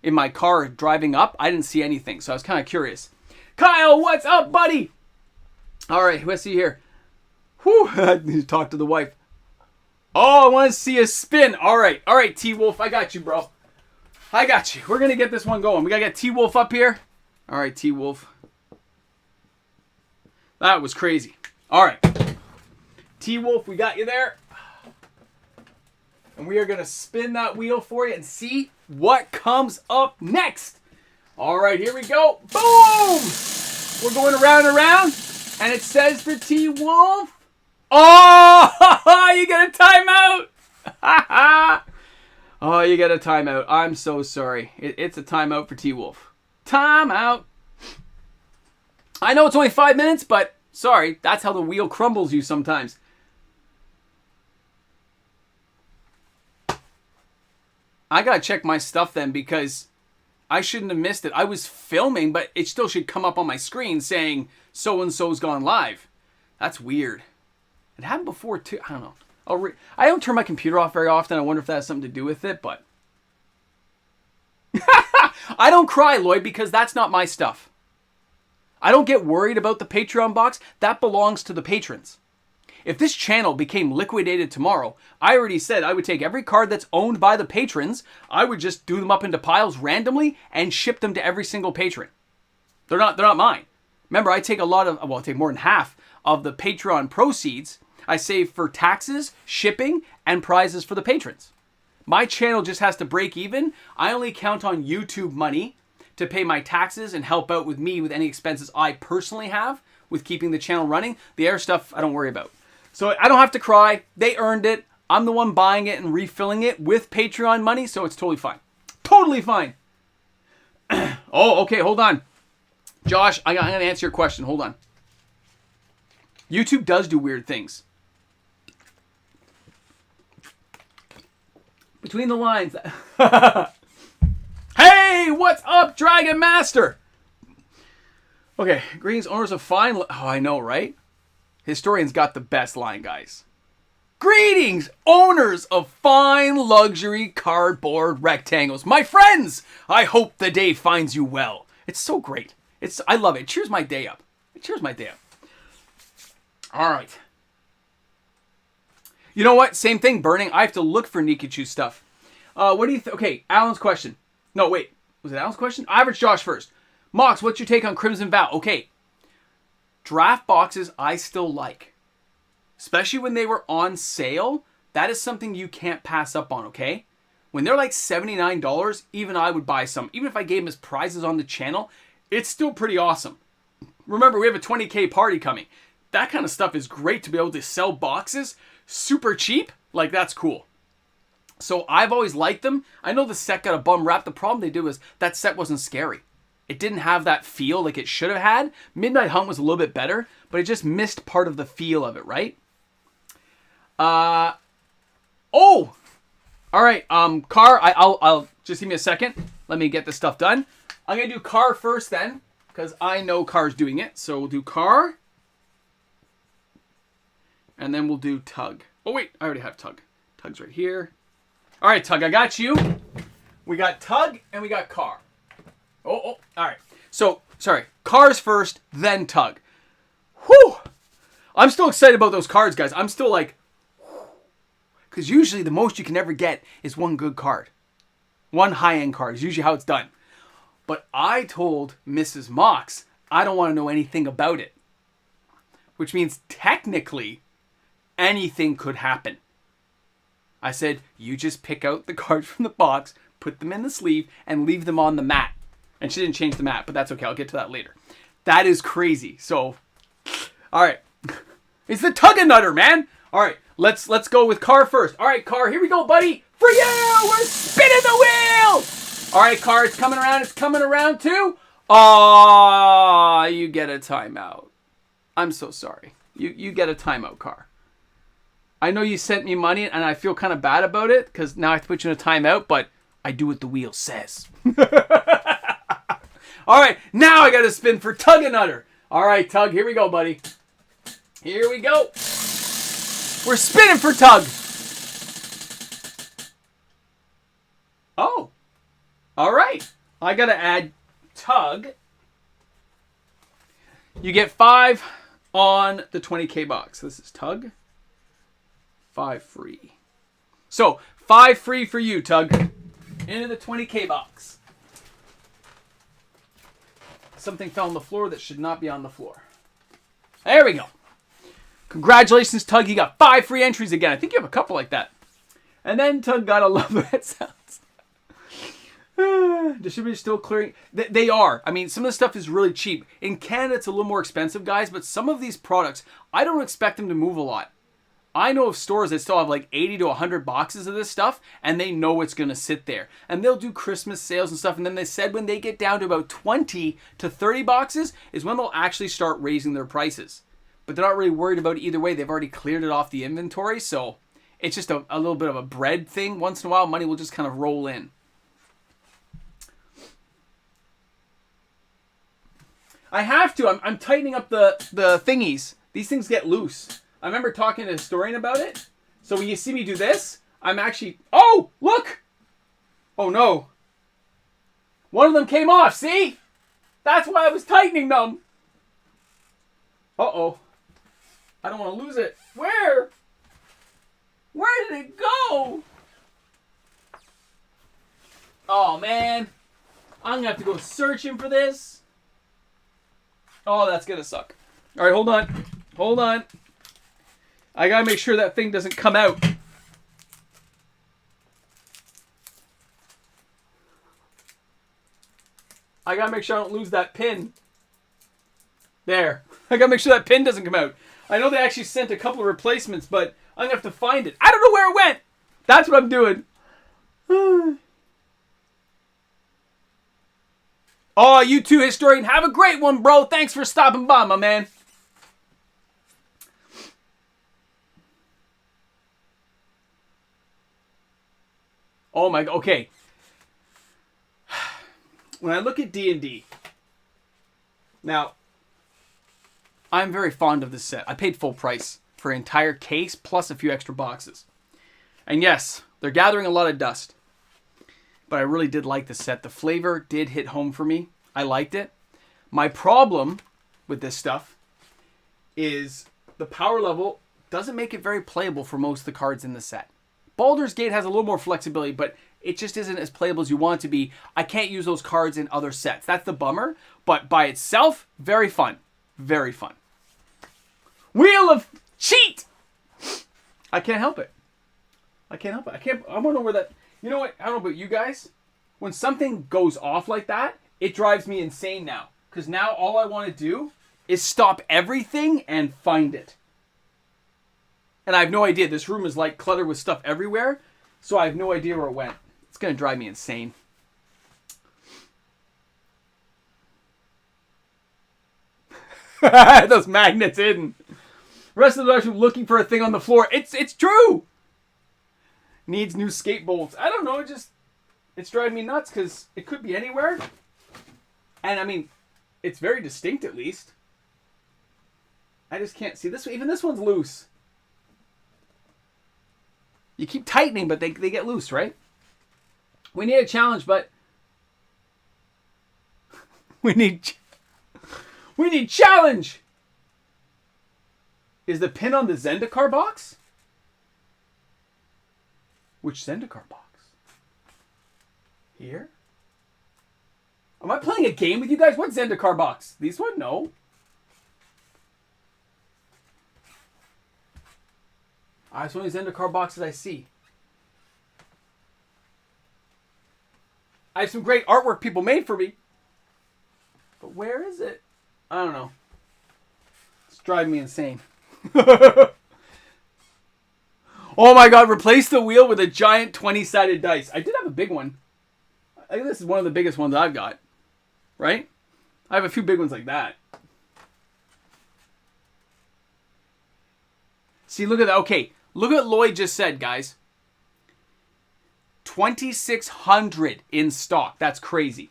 In my car driving up, I didn't see anything, so I was kind of curious. Kyle, what's up, buddy? All right, let's see here. Whew, I need to talk to the wife. Oh, I want to see a spin. All right, T-Wolf, I got you, bro. I got you. We're going to get this one going. We got to get T-Wolf up here. All right, T-Wolf. That was crazy. All right. T-Wolf, we got you there. And we are going to spin that wheel for you and see what comes up next. All right, here we go. Boom! We're going around and around. And it says for T-Wolf. Oh, you get a timeout. Oh, you get a timeout. I'm so sorry. It's a timeout for T-Wolf. Timeout. I know it's only 5 minutes, but sorry. That's how the wheel crumbles you sometimes. I gotta check my stuff then because I shouldn't have missed it. I was filming, but it still should come up on my screen saying so-and-so's gone live. That's weird. It happened before too. I don't know. I don't turn my computer off very often. I wonder if that has something to do with it, but... I don't cry, Lloyd, because that's not my stuff. I don't get worried about the Patreon box. That belongs to the patrons. If this channel became liquidated tomorrow, I already said I would take every card that's owned by the patrons, I would just do them up into piles randomly and ship them to every single patron. They're not mine. Remember, I take I take more than half of the Patreon proceeds. I save for taxes, shipping, and prizes for the patrons. My channel just has to break even. I only count on YouTube money to pay my taxes and help out with me with any expenses I personally have with keeping the channel running. The air stuff, I don't worry about. So I don't have to cry. They earned it. I'm the one buying it and refilling it with Patreon money, so it's totally fine. Totally fine. Oh, okay, hold on. Josh, I'm going to answer your question. Hold on. YouTube does do weird things. Between the lines. Hey, what's up, Dragon Master? Okay, greetings, owners of fine... Oh, I know, right? Historians got the best line, guys. Greetings, owners of fine luxury cardboard rectangles. My friends, I hope the day finds you well. It's so great. I love it. It cheers my day up. All right. You know what? Same thing, burning. I have to look for Nikachu stuff. What do you think? Okay, Alan's question. No, wait. Was it Alan's question? Average Josh first. Mox, what's your take on Crimson Vow? Okay. Draft boxes I still like. Especially when they were on sale. That is something you can't pass up on, okay? When they're like $79, even I would buy some. Even if I gave them as prizes on the channel, it's still pretty awesome. Remember, we have a 20K party coming. That kind of stuff is great to be able to sell boxes super cheap. Like, that's cool. So I've always liked them. I know the set got a bum rap. The problem they did was that set wasn't scary. It didn't have that feel like it should have had. Midnight Hunt was a little bit better, but it just missed part of the feel of it, right? Oh! All right, Car, I'll just give me a second. Let me get this stuff done. I'm going to do Car first then, because I know Car's doing it. So we'll do Car. And then we'll do Tug. Oh, wait, I already have Tug. Tug's right here. All right, Tug, I got you. We got Tug and we got Car. Oh, all right. So, sorry. Cars first, then Tug. Whew! I'm still excited about those cards, guys. I'm still like... Because usually the most you can ever get is one good card. One high-end card is usually how it's done. But I told Mrs. Mox I don't want to know anything about it. Which means technically anything could happen. I said, you just pick out the cards from the box, put them in the sleeve, and leave them on the mat. And she didn't change the mat, but that's okay. I'll get to that later. That is crazy. So, all right. It's the Tug-a-Nutter, man. All right, let's go with Car first. All right, Car, here we go, buddy. For you, we're spinning the wheel. All right, Car, it's coming around. It's coming around too. Aw, you get a timeout. I'm so sorry. You get a timeout, Car. I know you sent me money, and I feel kind of bad about it, because now I have to put you in a timeout, but I do what the wheel says. All right, now I got to spin for Tug and Utter. All right, Tug, here we go, buddy. Here we go. We're spinning for Tug. Oh. All right. I got to add Tug. You get 5 on the 20K box. This is Tug. 5 free. So, 5 free for you, Tug. Into the 20K box. Something fell on the floor that should not be on the floor. There we go. Congratulations, Tug. You got 5 free entries again. I think you have a couple like that. And then Tug got a love that sounds. Distributors still clearing. They are. I mean, some of the stuff is really cheap. In Canada, it's a little more expensive, guys. But some of these products, I don't expect them to move a lot. I know of stores that still have like 80 to 100 boxes of this stuff, and they know it's going to sit there. And they'll do Christmas sales and stuff. And then they said when they get down to about 20 to 30 boxes is when they'll actually start raising their prices. But they're not really worried about it either way. They've already cleared it off the inventory. So it's just a little bit of a bread thing. Once in a while, money will just kind of roll in. I have to. I'm tightening up the thingies. These things get loose. I remember talking to a historian about it. So when you see me do this, I'm actually... Oh, look! Oh, no. One of them came off, see? That's why I was tightening them. Uh-oh. I don't want to lose it. Where? Where did it go? Oh, man. I'm going to have to go searching for this. Oh, that's going to suck. All right, hold on. Hold on. I got to make sure that thing doesn't come out. I got to make sure I don't lose that pin. There. I got to make sure that pin doesn't come out. I know they actually sent a couple of replacements, but I'm going to have to find it. I don't know where it went. That's what I'm doing. Oh, you too, historian. Have a great one, bro. Thanks for stopping by, my man. Oh my, okay. When I look at D&D, now, I'm very fond of this set. I paid full price for an entire case plus a few extra boxes. And yes, they're gathering a lot of dust. But I really did like the set. The flavor did hit home for me. I liked it. My problem with this stuff is the power level doesn't make it very playable for most of the cards in the set. Baldur's Gate has a little more flexibility, but it just isn't as playable as you want it to be. I can't use those cards in other sets. That's the bummer. But by itself, very fun. Very fun. Wheel of Cheat! I can't help it. I can't help it. I don't know where that... You know what? I don't know about you guys. When something goes off like that, it drives me insane now. Because now all I want to do is stop everything and find it. And I have no idea. This room is like cluttered with stuff everywhere. So I have no idea where it went. It's going to drive me insane. Those magnets hidden. Rest of the actually looking for a thing on the floor. It's true. Needs new skate bolts. I don't know. It's driving me nuts because it could be anywhere. And I mean, it's very distinct at least. I just can't see this one. Even this one's loose. You keep tightening, but they get loose, right? We need a challenge, but we need challenge. Is the pin on the Zendikar box? Which Zendikar box? Here? Am I playing a game with you guys? What Zendikar box? These one? No. That's one of the Zendikar boxes I see. I have some great artwork people made for me. But where is it? I don't know. It's driving me insane. Oh my god, replace the wheel with a giant 20-sided dice. I did have a big one. I think this is one of the biggest ones I've got. Right? I have a few big ones like that. See, look at that. Okay, look at what Lloyd just said, guys. 2,600 in stock. That's crazy.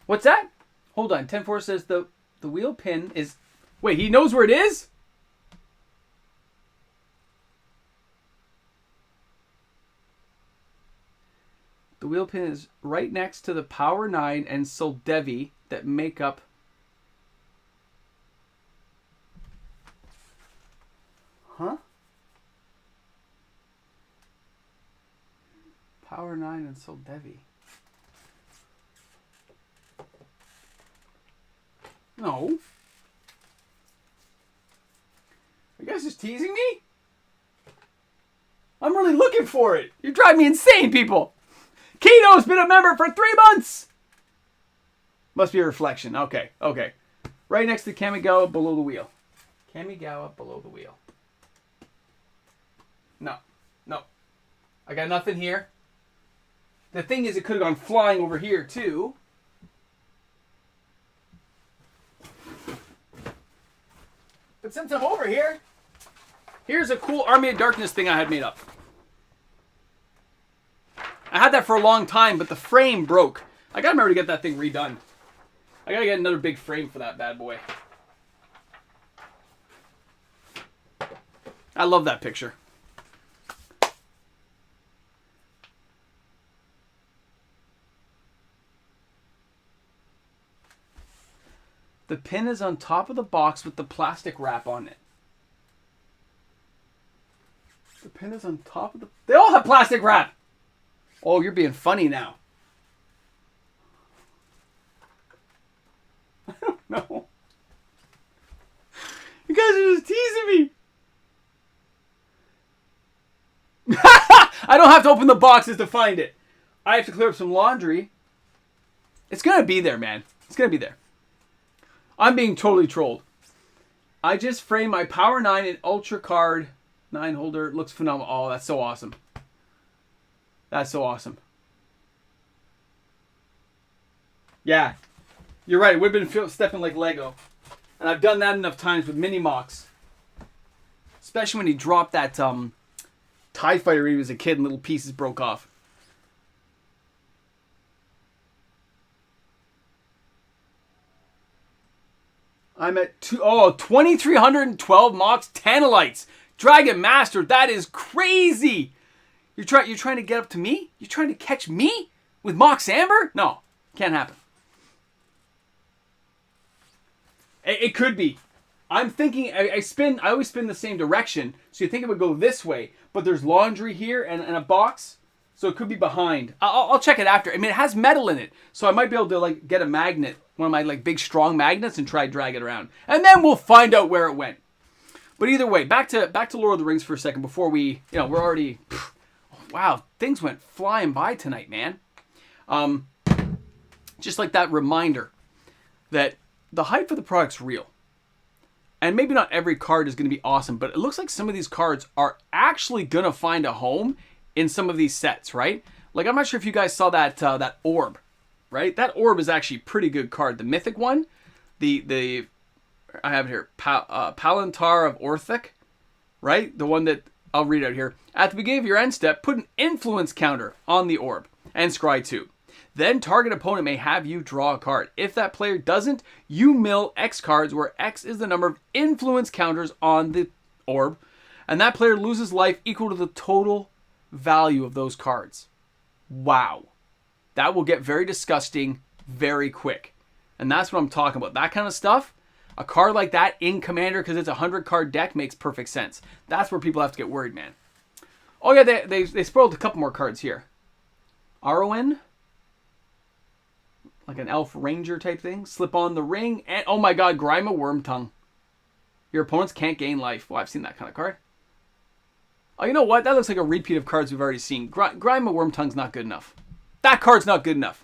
What's that? Hold on. 10-4 says the wheel pin is... Wait, he knows where it is? The wheel pin is right next to the Power 9 and Soldevi that make up... Huh? Power 9 and Soldevi. No. Are you guys just teasing me? I'm really looking for it. You're driving me insane, people. Kino's been a member for 3 months. Must be a reflection. Okay, okay. Right next to Kamigawa below the wheel. Kamigawa below the wheel. No. No. I got nothing here. The thing is, it could have gone flying over here, too. But since I'm over here, here's a cool Army of Darkness thing I had made up. I had that for a long time, but the frame broke. I gotta remember to get that thing redone. I gotta get another big frame for that bad boy. I love that picture. The pin is on top of the box with the plastic wrap on it. The pin is on top of the... They all have plastic wrap! Oh, you're being funny now. I don't know. You guys are just teasing me. I don't have to open the boxes to find it. I have to clear up some laundry. It's going to be there, man. It's going to be there. I'm being totally trolled. I just framed my Power 9 and Ultra Card 9 holder. It looks phenomenal. Oh, that's so awesome. That's so awesome. Yeah. You're right. It would have been stepping like Lego. And I've done that enough times with Mini MOX. Especially when he dropped that TIE Fighter when he was a kid and little pieces broke off. I'm at 2,312 MOX Tanalites. Dragon Master, that is crazy. You're trying to get up to me? You're trying to catch me with Mox Amber? No, can't happen. It could be. I'm thinking, I always spin the same direction, so you think it would go this way, but there's laundry here and a box, so it could be behind. I'll check it after. I mean, it has metal in it, so I might be able to like get a magnet, one of my like big strong magnets, and try to drag it around, and then we'll find out where it went. But either way, back to Lord of the Rings for a second before we, we're already. Wow, things went flying by tonight, man. Just like that reminder that the hype for the product's real. And maybe not every card is going to be awesome, but it looks like some of these cards are actually going to find a home in some of these sets, right? Like, I'm not sure if you guys saw that orb, right? That orb is actually a pretty good card. The mythic one, I have it here, Palantar of Orthic, right? The one that, I'll read out here. At the beginning of your end step, put an influence counter on the orb and scry 2. Then target opponent may have you draw a card. If that player doesn't, you mill X cards, where X is the number of influence counters on the orb, and that player loses life equal to the total value of those cards. Wow. That will get very disgusting very quick. And that's what I'm talking about. That kind of stuff, a card like that in Commander, because it's a 100-card deck, makes perfect sense. That's where people have to get worried, man. Oh yeah, they spoiled a couple more cards here. Arwen, like an elf ranger type thing. Slip on the ring, and oh my god, Grima Wormtongue. Your opponents can't gain life. Well, I've seen that kind of card. Oh, you know what? That looks like a repeat of cards we've already seen. Grima Wormtongue's not good enough. That card's not good enough.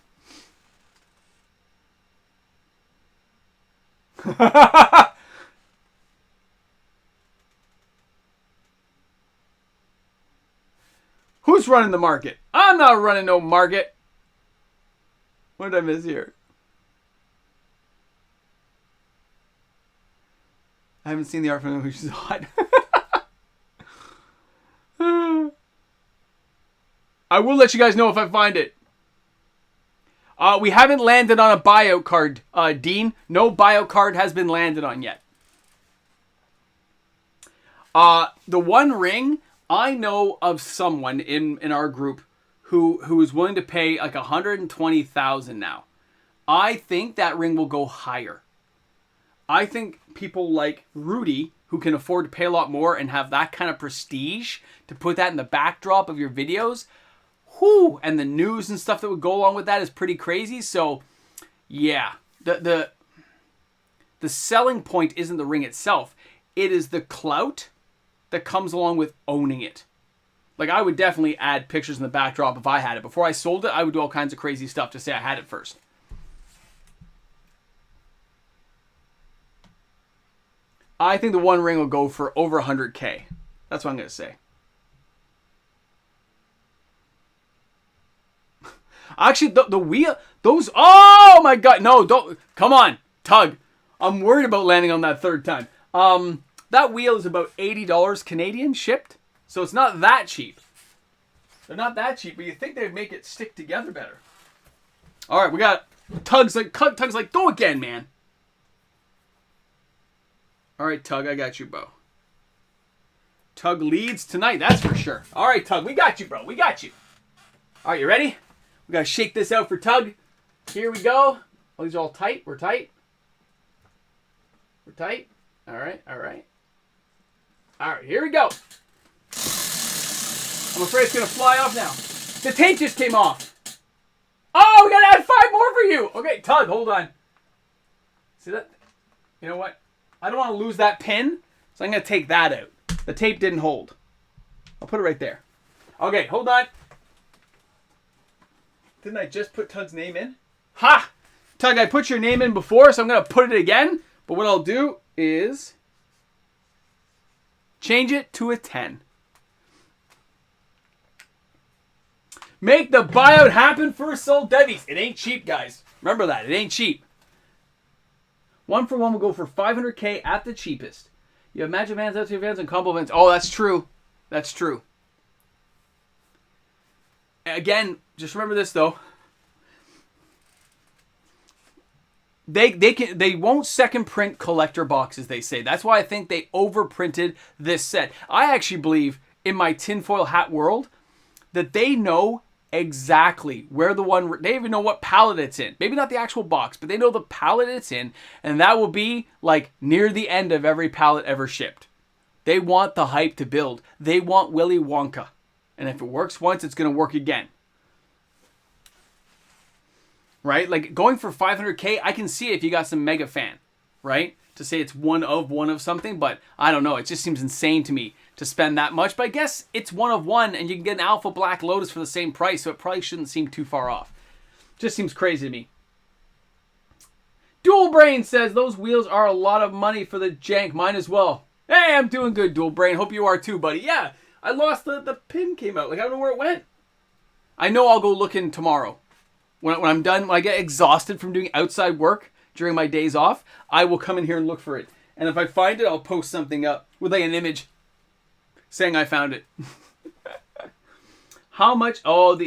Who's running the market? I'm not running no market. What did I miss here? I haven't seen the art from which is hot. I will let you guys know if I find it. We haven't landed on a buyout card, Dean. No buyout card has been landed on yet. The One Ring, I know of someone in our group who is willing to pay like $120,000 now. I think that ring will go higher. I think people like Rudy, who can afford to pay a lot more and have that kind of prestige to put that in the backdrop of your videos, whoo, and the news and stuff that would go along with that is pretty crazy. So, yeah, the selling point isn't the ring itself. It is the clout that comes along with owning it. Like, I would definitely add pictures in the backdrop if I had it. Before I sold it, I would do all kinds of crazy stuff to say I had it first. I think the One Ring will go for over 100K. That's what I'm going to say. Actually, the wheel, those, oh my God, no, don't, come on, Tug. I'm worried about landing on that third time. That wheel is about $80 Canadian shipped. So it's not that cheap. They're not that cheap, but you think they'd make it stick together better. All right, we got Tug's like, go again, man. All right, Tug, I got you, bro. Tug leads tonight, that's for sure. All right, Tug, we got you, bro. We got you. All right, you ready? We got to shake this out for Tug. Here we go. Oh, these are all tight. We're tight. We're tight. All right, all right. All right, here we go. I'm afraid it's going to fly off now. The tape just came off. Oh, we got to add 5 more for you. Okay, Tug, hold on. See that? You know what? I don't want to lose that pin, so I'm going to take that out. The tape didn't hold. I'll put it right there. Okay, hold on. Didn't I just put Tug's name in? Ha! Tug, I put your name in before, so I'm going to put it again. But what I'll do is change it to a 10. Make the buyout happen for Soul Devies. It ain't cheap, guys. Remember that. It ain't cheap. 1 for 1 will go for 500K at the cheapest. You have Magic Vans, out to your Vans, and combo Vans. Oh, that's true. That's true. Again, just remember this, though. They won't second print collector boxes, they say. That's why I think they overprinted this set. I actually believe, in my tinfoil hat world, that they know exactly where the one, they even know what palette it's in. Maybe not the actual box, but they know the palette it's in, and that will be like near the end of every palette ever shipped. They want the hype to build. They want Willy Wonka. And if it works once, it's going to work again. Right? Like going for 500K, I can see it if you got some mega fan, right? To say it's one of something, but I don't know. It just seems insane to me to spend that much. But I guess it's one of one, and you can get an Alpha Black Lotus for the same price, so it probably shouldn't seem too far off. Just seems crazy to me. Dual Brain says, those wheels are a lot of money for the jank. Mine as well. Hey, I'm doing good, Dual Brain. Hope you are too, buddy. Yeah, I lost the pin came out. Like, I don't know where it went. I know I'll go looking tomorrow. When I'm done, when I get exhausted from doing outside work during my days off, I will come in here and look for it. And if I find it, I'll post something up with like an image saying I found it. How much? Oh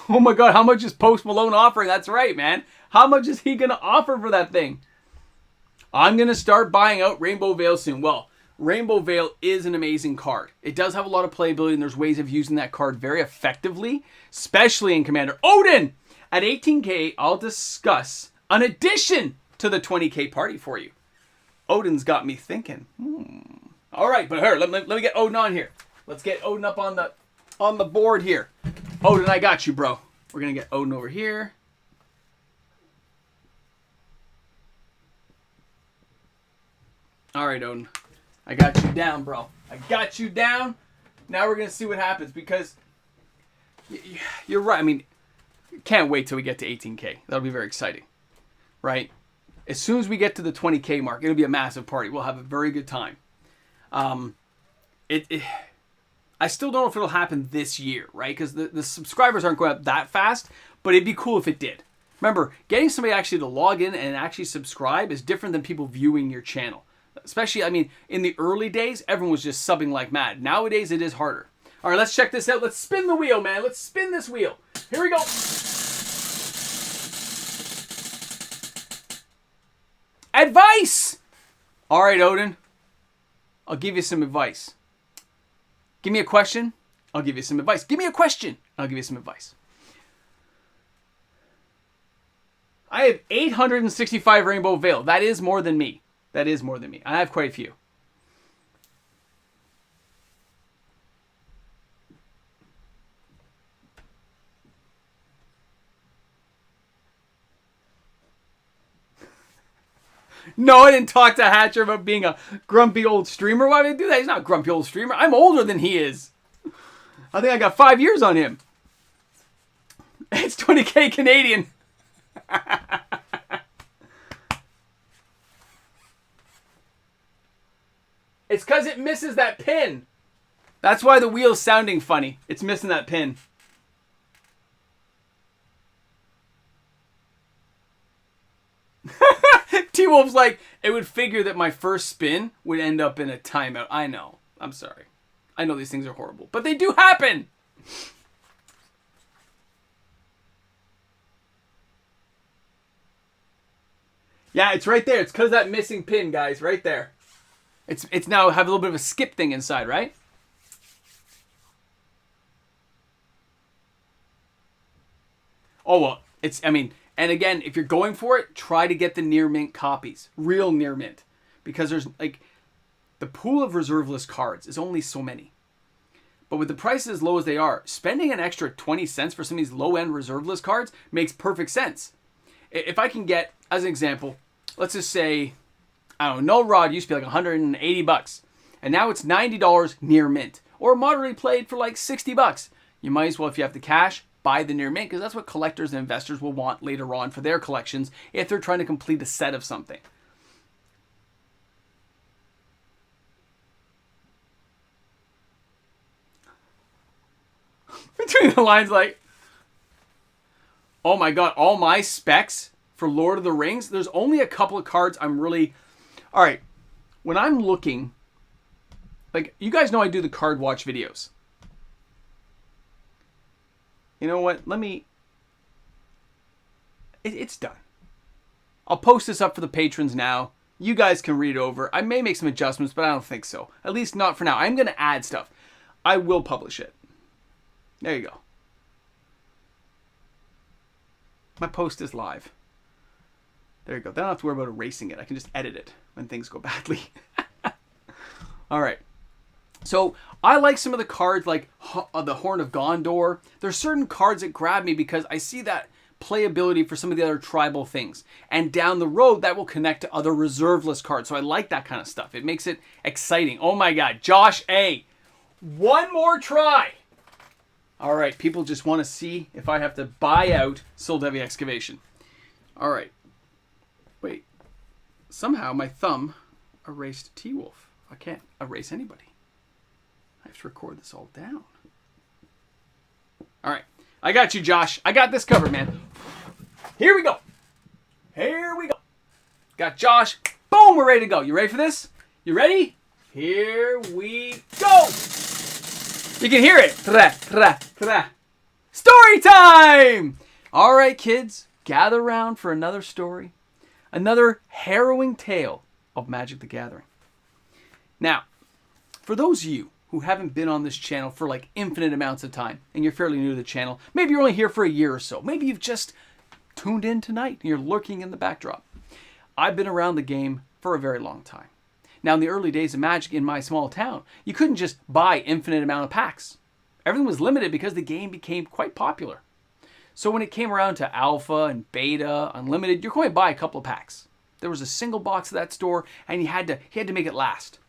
my God, how much is Post Malone offering? That's right, man. How much is he going to offer for that thing? I'm going to start buying out Rainbow Veil soon. Well, Rainbow Veil is an amazing card. It does have a lot of playability, and there's ways of using that card very effectively, especially in Commander. Odin! At 18K, I'll discuss an addition to the 20K party for you. Odin's got me thinking. All right, but here, let me get Odin on here. Let's get Odin up on the board here. Odin, I got you, bro. We're going to get Odin over here. All right, Odin. I got you down, bro. I got you down. Now we're going to see what happens because you're right. I mean, can't wait till we get to 18K. That'll be very exciting, right? As soon as we get to the 20K mark, it'll be a massive party. We'll have a very good time. I still don't know if it'll happen this year, right? Because the subscribers aren't going up that fast, but it'd be cool if it did. Remember, getting somebody actually to log in and actually subscribe is different than people viewing your channel. Especially, I mean, in the early days, everyone was just subbing like mad. Nowadays, it is harder. All right, let's check this out. Let's spin the wheel, man. Let's spin this wheel. Here we go. Advice! All right, Odin. I'll give you some advice. Give me a question. I'll give you some advice. Give me a question. I'll give you some advice. I have 865 Rainbow Veil. That is more than me. That is more than me. I have quite a few. No, I didn't talk to Hatcher about being a grumpy old streamer. Why would I do that? He's not a grumpy old streamer. I'm older than he is. I think I got 5 years on him. It's 20K Canadian. It's because it misses that pin. That's why the wheel's sounding funny. It's missing that pin. T-Wolf's like, it would figure that my first spin would end up in a timeout. I know. I'm sorry. I know these things are horrible, but they do happen. Yeah, it's right there. It's because of that missing pin, guys. Right there. It's now have a little bit of a skip thing inside, right? Oh, well, and again, if you're going for it, try to get the near mint copies. Real near mint. Because there's, like, the pool of reserve list cards is only so many. But with the prices as low as they are, spending an extra 20 cents for some of these low-end reserve list cards makes perfect sense. If I can get, as an example, let's just say, I don't know, Null Rod used to be like $180. And now it's $90 near mint. Or moderately played for like $60. You might as well, if you have the cash, buy the near mint, because that's what collectors and investors will want later on for their collections if they're trying to complete a set of something. Between the lines, like, oh my god, all my specs for Lord of the Rings, there's only a couple of cards I'm really... Alright, when I'm looking, like, you guys know I do the card watch videos. You know what? Let me... It's done. I'll post this up for the patrons now. You guys can read it over. I may make some adjustments, but I don't think so. At least not for now. I'm going to add stuff. I will publish it. There you go. My post is live. There you go. Then I don't have to worry about erasing it. I can just edit it when things go badly. All right. So I like some of the cards like the Horn of Gondor. There's certain cards that grab me because I see that playability for some of the other tribal things. And down the road, that will connect to other reserve list cards. So I like that kind of stuff. It makes it exciting. Oh my God. Josh A. One more try. All right. People just want to see if I have to buy out Soul Heavy Excavation. All right. Wait. Somehow my thumb erased T-Wolf. I can't erase anybody. I have to record this all down. All right. I got you, Josh. I got this covered, man. Here we go. Here we go. Got Josh. Boom, we're ready to go. You ready for this? You ready? Here we go. You can hear it. Tra, tra, tra. Story time. All right, kids. Gather around for another story. Another harrowing tale of Magic the Gathering. Now, for those of you who haven't been on this channel for like infinite amounts of time, and you're fairly new to the channel, maybe you're only here for a year or so, maybe you've just tuned in tonight and you're lurking in the backdrop. I've been around the game for a very long time. Now, in the early days of Magic in my small town, you couldn't just buy infinite amount of packs. Everything was limited because the game became quite popular. So when it came around to Alpha and Beta, Unlimited, you're going to buy a couple of packs. There was a single box at that store, and he had to make it last.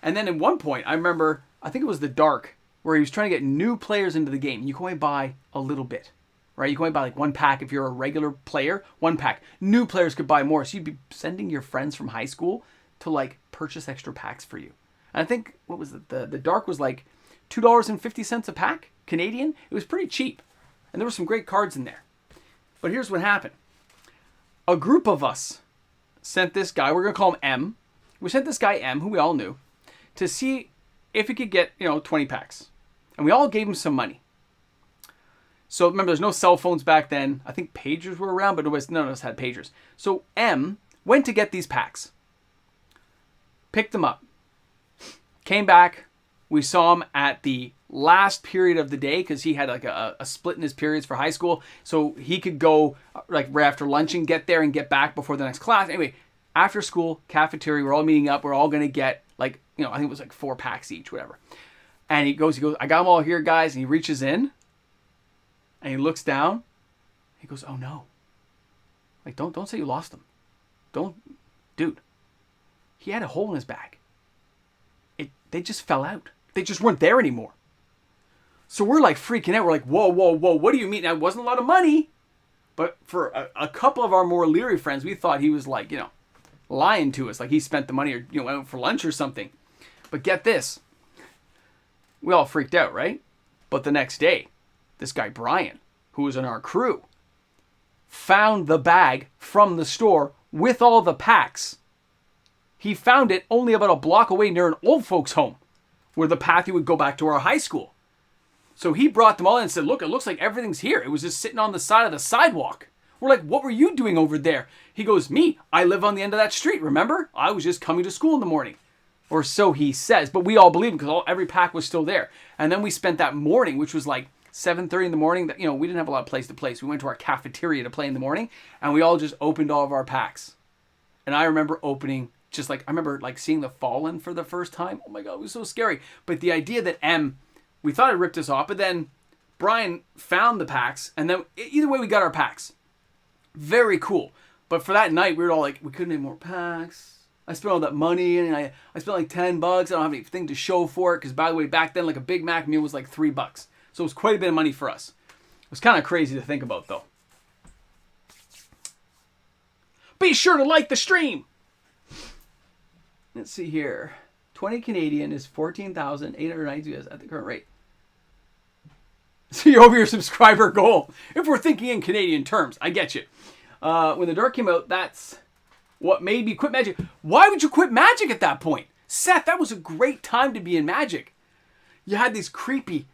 And then at one point, I remember, I think it was the Dark, where he was trying to get new players into the game. You can only buy a little bit, right? You can only buy like one pack if you're a regular player, one pack. New players could buy more. So you'd be sending your friends from high school to like purchase extra packs for you. And I think, what was it? The Dark was like $2.50 a pack, Canadian. It was pretty cheap. And there were some great cards in there. But here's what happened. A group of us sent this guy, we're going to call him M. We sent this guy M, who we all knew, to see if he could get, 20 packs. And we all gave him some money. So remember, there's no cell phones back then. I think pagers were around, but none of us had pagers. So M Went to get these packs. Picked them up. Came back. We saw him at the last period of the day because he had like a split in his periods for high school. So he could go like right after lunch and get there and get back before the next class. Anyway, after school, cafeteria, we're all meeting up. We're all going to get like, you know, I think it was like 4 packs each, whatever. And he goes, I got them all here, guys. And he reaches in and he looks down. He goes, oh no. Like, don't say you lost them. Dude, he had a hole in his bag. They just fell out. They just weren't there anymore. So we're like freaking out. We're like, whoa, what do you mean? Now, it wasn't a lot of money. But for a couple of our more leery friends, we thought he was like, you know, lying to us. Like he spent the money or, you know, went out for lunch or something. But get this. We all freaked out, right? But the next day, this guy Brian, who was in our crew, found the bag from the store with all the packs. He found it only about a block away near an old folks home where the path he would go back to our high school. So he brought them all in and said, look, it looks like everything's here. It was just sitting on the side of the sidewalk. We're like, what were you doing over there? He goes, me, I live on the end of that street, remember? I was just coming to school in the morning. Or so he says. But we all believe him because every pack was still there. And then we spent that morning, which was like 7:30 in the morning. That, you know, we didn't have a lot of place to play. So we went to our cafeteria to play in the morning. And we all just opened all of our packs. And I remember opening... Just like, I remember like seeing the Fallen for the first time. Oh my God, it was so scary. But the idea that we thought it ripped us off, but then Brian found the packs, and then either way we got our packs. Very cool. But for that night, we were all like, we couldn't have more packs. I spent all that money, and I spent like $10. I don't have anything to show for it, because by the way, back then, like a Big Mac meal was like $3. So it was quite a bit of money for us. It was kind of crazy to think about, though. Be sure to like the stream! Let's see here. 20 Canadian is 14,892 at the current rate. So you're over your subscriber goal. If we're thinking in Canadian terms, I get you. When the Dark came out, that's what made me quit Magic. Why would you quit Magic at that point? Seth, that was a great time to be in Magic. You had these creepy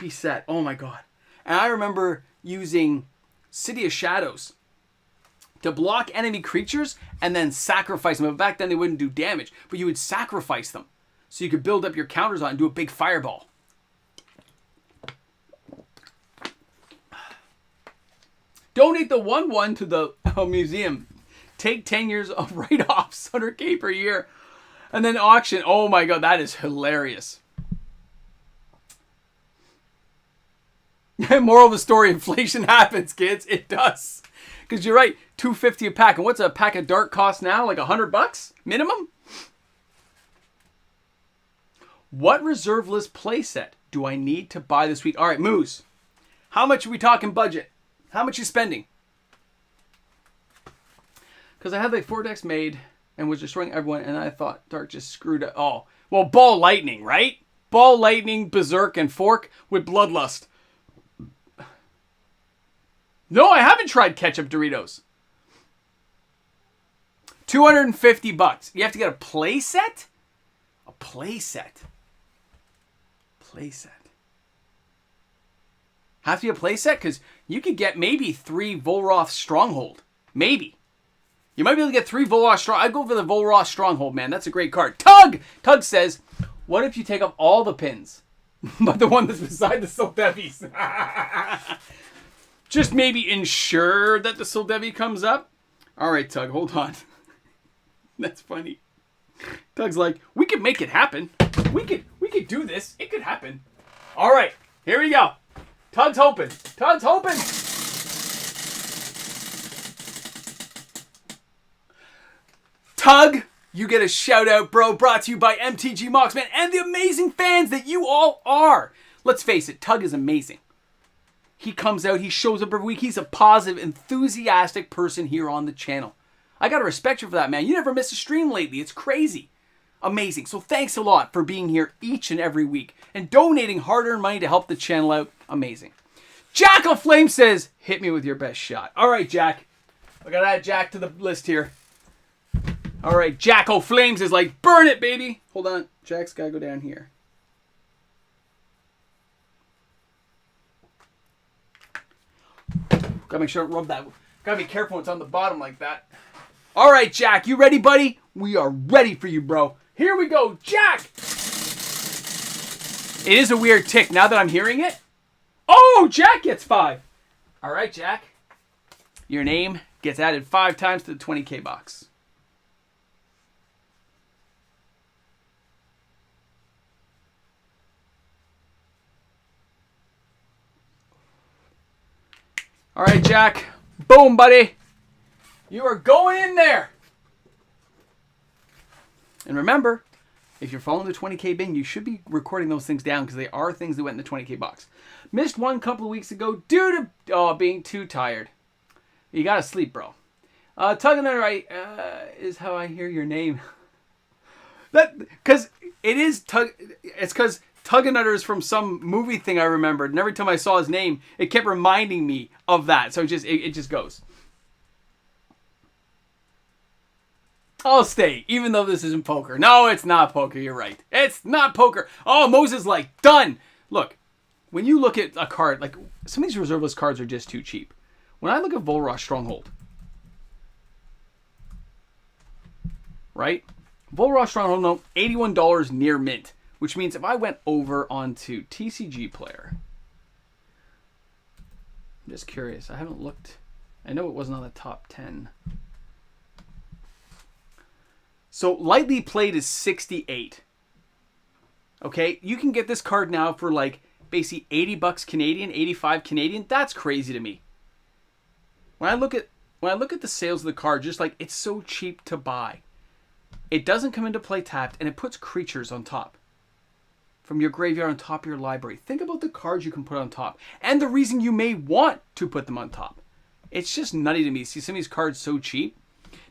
set. Oh my God. And I remember using City of Shadows to block enemy creatures and then sacrifice them. But back then they wouldn't do damage, but you would sacrifice them so you could build up your counters on and do a big fireball. Donate the 1/1 to the museum. Take 10 years of write-offs, 100K per year. And then auction. Oh my God, that is hilarious. Moral of the story, inflation happens, kids. It does. Because you're right, $2.50 a pack. And what's a pack of Dark cost now? Like $100 minimum? What reserve list playset do I need to buy this week? All right, Moose. How much are we talking budget? How much you spending? Because I had like 4 decks made and was destroying everyone, and I thought Dark just screwed it. Oh, well, Ball Lightning, right? Ball Lightning, Berserk, and Fork with Bloodlust. No, I haven't tried ketchup Doritos. $250. You have to get a play set? A play set. Play set. Have to be a play set? Because you could get maybe 3 Volroth Stronghold. Maybe. You might be able to get 3 Volroth Stronghold. I'd go for the Volroth Stronghold, man. That's a great card. Tug! Tug says, what if you take off all the pins? But the one that's beside the Soldevis. Just maybe ensure that the Soldevi comes up. All right, Tug, hold on. That's funny. Tug's like, we could make it happen. We could do this. It could happen. All right, here we go. Tug's hoping. Tug's hoping. Tug, you get a shout out, bro. Brought to you by MTG MOX, man, and the amazing fans that you all are. Let's face it, Tug is amazing. He comes out, he shows up every week. He's a positive, enthusiastic person here on the channel. I gotta respect you for that, man. You never miss a stream lately. It's crazy. Amazing. So thanks a lot for being here each and every week and donating hard-earned money to help the channel out. Amazing. Jack of Flame says, hit me with your best shot. All right, Jack. I gotta add Jack to the list here. All right, Jack O'Flames is like, burn it, baby. Hold on. Jack's gotta go down here. Gotta make sure I don't rub that. Gotta be careful when it's on the bottom like that. All right, Jack, you ready, buddy? We are ready for you, bro. Here we go, Jack. It is a weird tick now that I'm hearing it. Oh, Jack gets 5. All right, Jack. Your name gets added 5 times to the 20K box. All right, Jack. Boom, buddy. You are going in there. And remember, if you're following the 20K bin, you should be recording those things down because they are things that went in the 20K box. Missed one couple of weeks ago due to being too tired. You gotta sleep, bro. Tug and right is how I hear your name. Because it is Tug. It's because Tug and Nutter is from some movie thing I remembered, and every time I saw his name, it kept reminding me of that. So it just goes. I'll stay, even though this isn't poker. No, it's not poker. You're right. It's not poker. Oh, Moses like, done. Look, when you look at a card, like some of these reserve list cards are just too cheap. When I look at Volrosh Stronghold, right? Volrosh Stronghold, no, $81 near mint, which means if I went over onto TCG Player, I'm just curious. I haven't looked. I know it wasn't on the top 10. So lightly played is 68. Okay, you can get this card now for like basically $80 Canadian, 85 Canadian. That's crazy to me. When I look at the sales of the card, just like it's so cheap to buy. It doesn't come into play tapped, and it puts creatures on top from your graveyard on top of your library. Think about the cards you can put on top and the reason you may want to put them on top. It's just nutty to me to see some of these cards so cheap.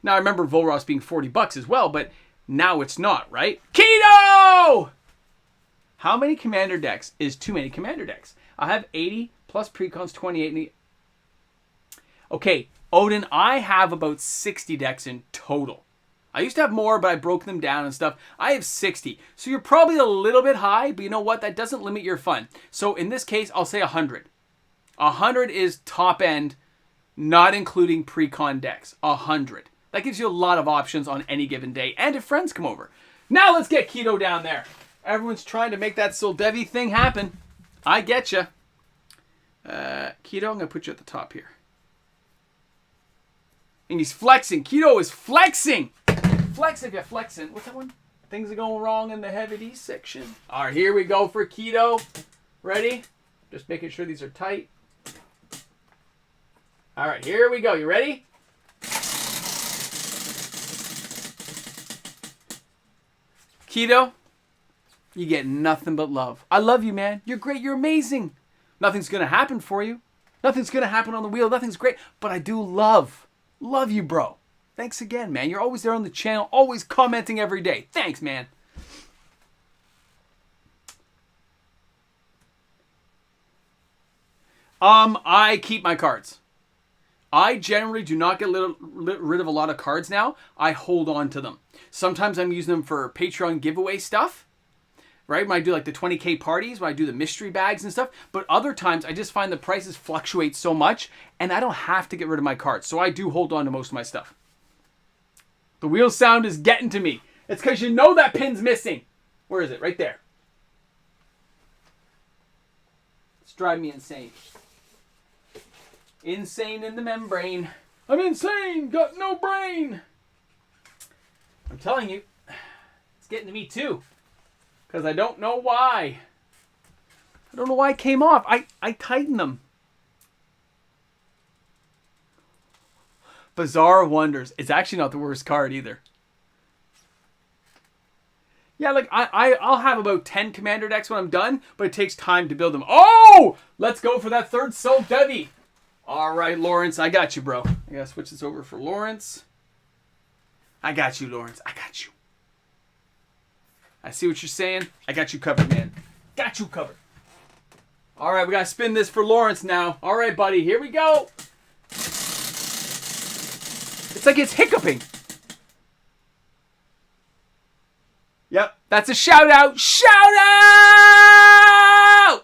Now, I remember Volross being $40 as well, but now it's not, right? Keto! How many commander decks is too many commander decks? I have 80 plus precons, 28. Okay, Odin, I have about 60 decks in total. I used to have more, but I broke them down and stuff. I have 60. So you're probably a little bit high, but you know what? That doesn't limit your fun. So in this case, I'll say 100. 100 is top end, not including precon decks. 100. That gives you a lot of options on any given day, and if friends come over. Now let's get Keto down there. Everyone's trying to make that Soldevi thing happen. I get you. Keto, I'm going to put you at the top here. And he's flexing. Keto is flexing. Flex if you're flexing. What's that one? Things are going wrong in the heavy D section. All right, here we go for Keto. Ready? Just making sure these are tight. All right, here we go. You ready? Keto, you get nothing but love. I love you, man. You're great. You're amazing. Nothing's going to happen for you. Nothing's going to happen on the wheel. Nothing's great. But I do love you, bro. Thanks again, man. You're always there on the channel, always commenting every day. Thanks, man. I keep my cards. I generally do not get rid of a lot of cards now. I hold on to them. Sometimes I'm using them for Patreon giveaway stuff, right? When I do like the 20K parties, when I do the mystery bags and stuff. But other times I just find the prices fluctuate so much and I don't have to get rid of my cards. So I do hold on to most of my stuff. The wheel sound is getting to me. It's because you know that pin's missing. Where is it? Right there. It's driving me insane. Insane in the membrane. I'm insane. Got no brain. I'm telling you, it's getting to me too. Because I don't know why. I don't know why it came off. I tightened them. Bazaar of Wonders. It's actually not the worst card either. Yeah, like I'll have about 10 commander decks when I'm done, but it takes time to build them. Oh! Let's go for that third Soul Devi. All right, Lawrence, I got you, bro. I gotta switch this over for Lawrence. I got you, Lawrence. I got you. I see what you're saying. I got you covered, man. Got you covered. All right, we gotta spin this for Lawrence now. All right, buddy, here we go. It's like it's hiccuping. Yep, that's a shout out. Shout out!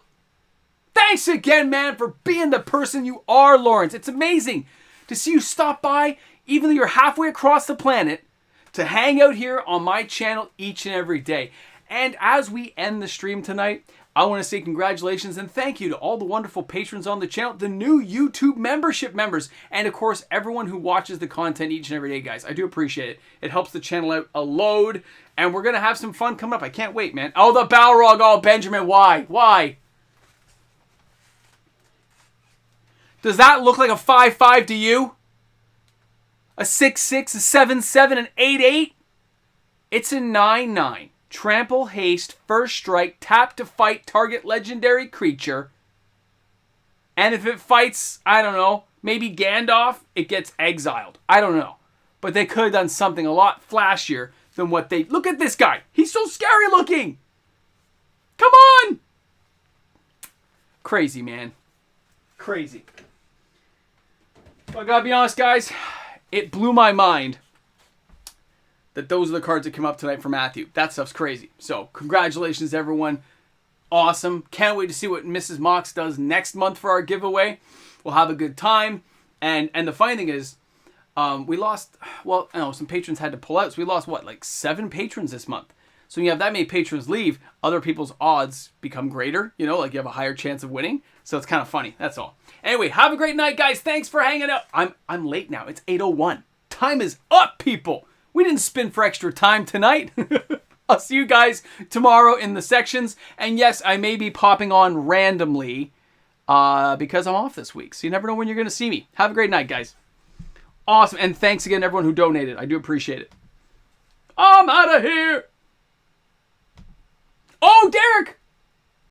Thanks again, man, for being the person you are, Lawrence. It's amazing to see you stop by even though you're halfway across the planet, to hang out here on my channel each and every day. And as we end the stream tonight, I want to say congratulations and thank you to all the wonderful patrons on the channel, the new YouTube membership members, and of course, everyone who watches the content each and every day, guys. I do appreciate it. It helps the channel out a load, and we're going to have some fun coming up. I can't wait, man. Oh, the Balrog. Oh, Benjamin, why? Why? Does that look like a 5-5 to you? A 6-6, a 7-7, an 8-8? It's a 9-9. Trample, haste, first strike, tap to fight target legendary creature. And if it fights, I don't know, maybe Gandalf, it gets exiled. I don't know. But they could have done something a lot flashier than what they... Look at this guy. He's so scary looking. Come on. Crazy, man. Crazy. I gotta be honest, guys. It blew my mind that those are the cards that came up tonight for Matthew. That stuff's crazy. So, congratulations, everyone. Awesome. Can't wait to see what Mrs. Mox does next month for our giveaway. We'll have a good time. And the funny thing is, we lost, well, I know, some patrons had to pull out. So we lost, what, like 7 patrons this month. So when you have that many patrons leave, other people's odds become greater. You know, like you have a higher chance of winning. So it's kind of funny. That's all. Anyway, have a great night, guys. Thanks for hanging out. I'm late now. It's 8:01. Time is up, people. We didn't spin for extra time tonight. I'll see you guys tomorrow in the sections. And yes, I may be popping on randomly because I'm off this week. So you never know when you're going to see me. Have a great night, guys. Awesome. And thanks again, everyone who donated. I do appreciate it. I'm out of here. Oh, Derek.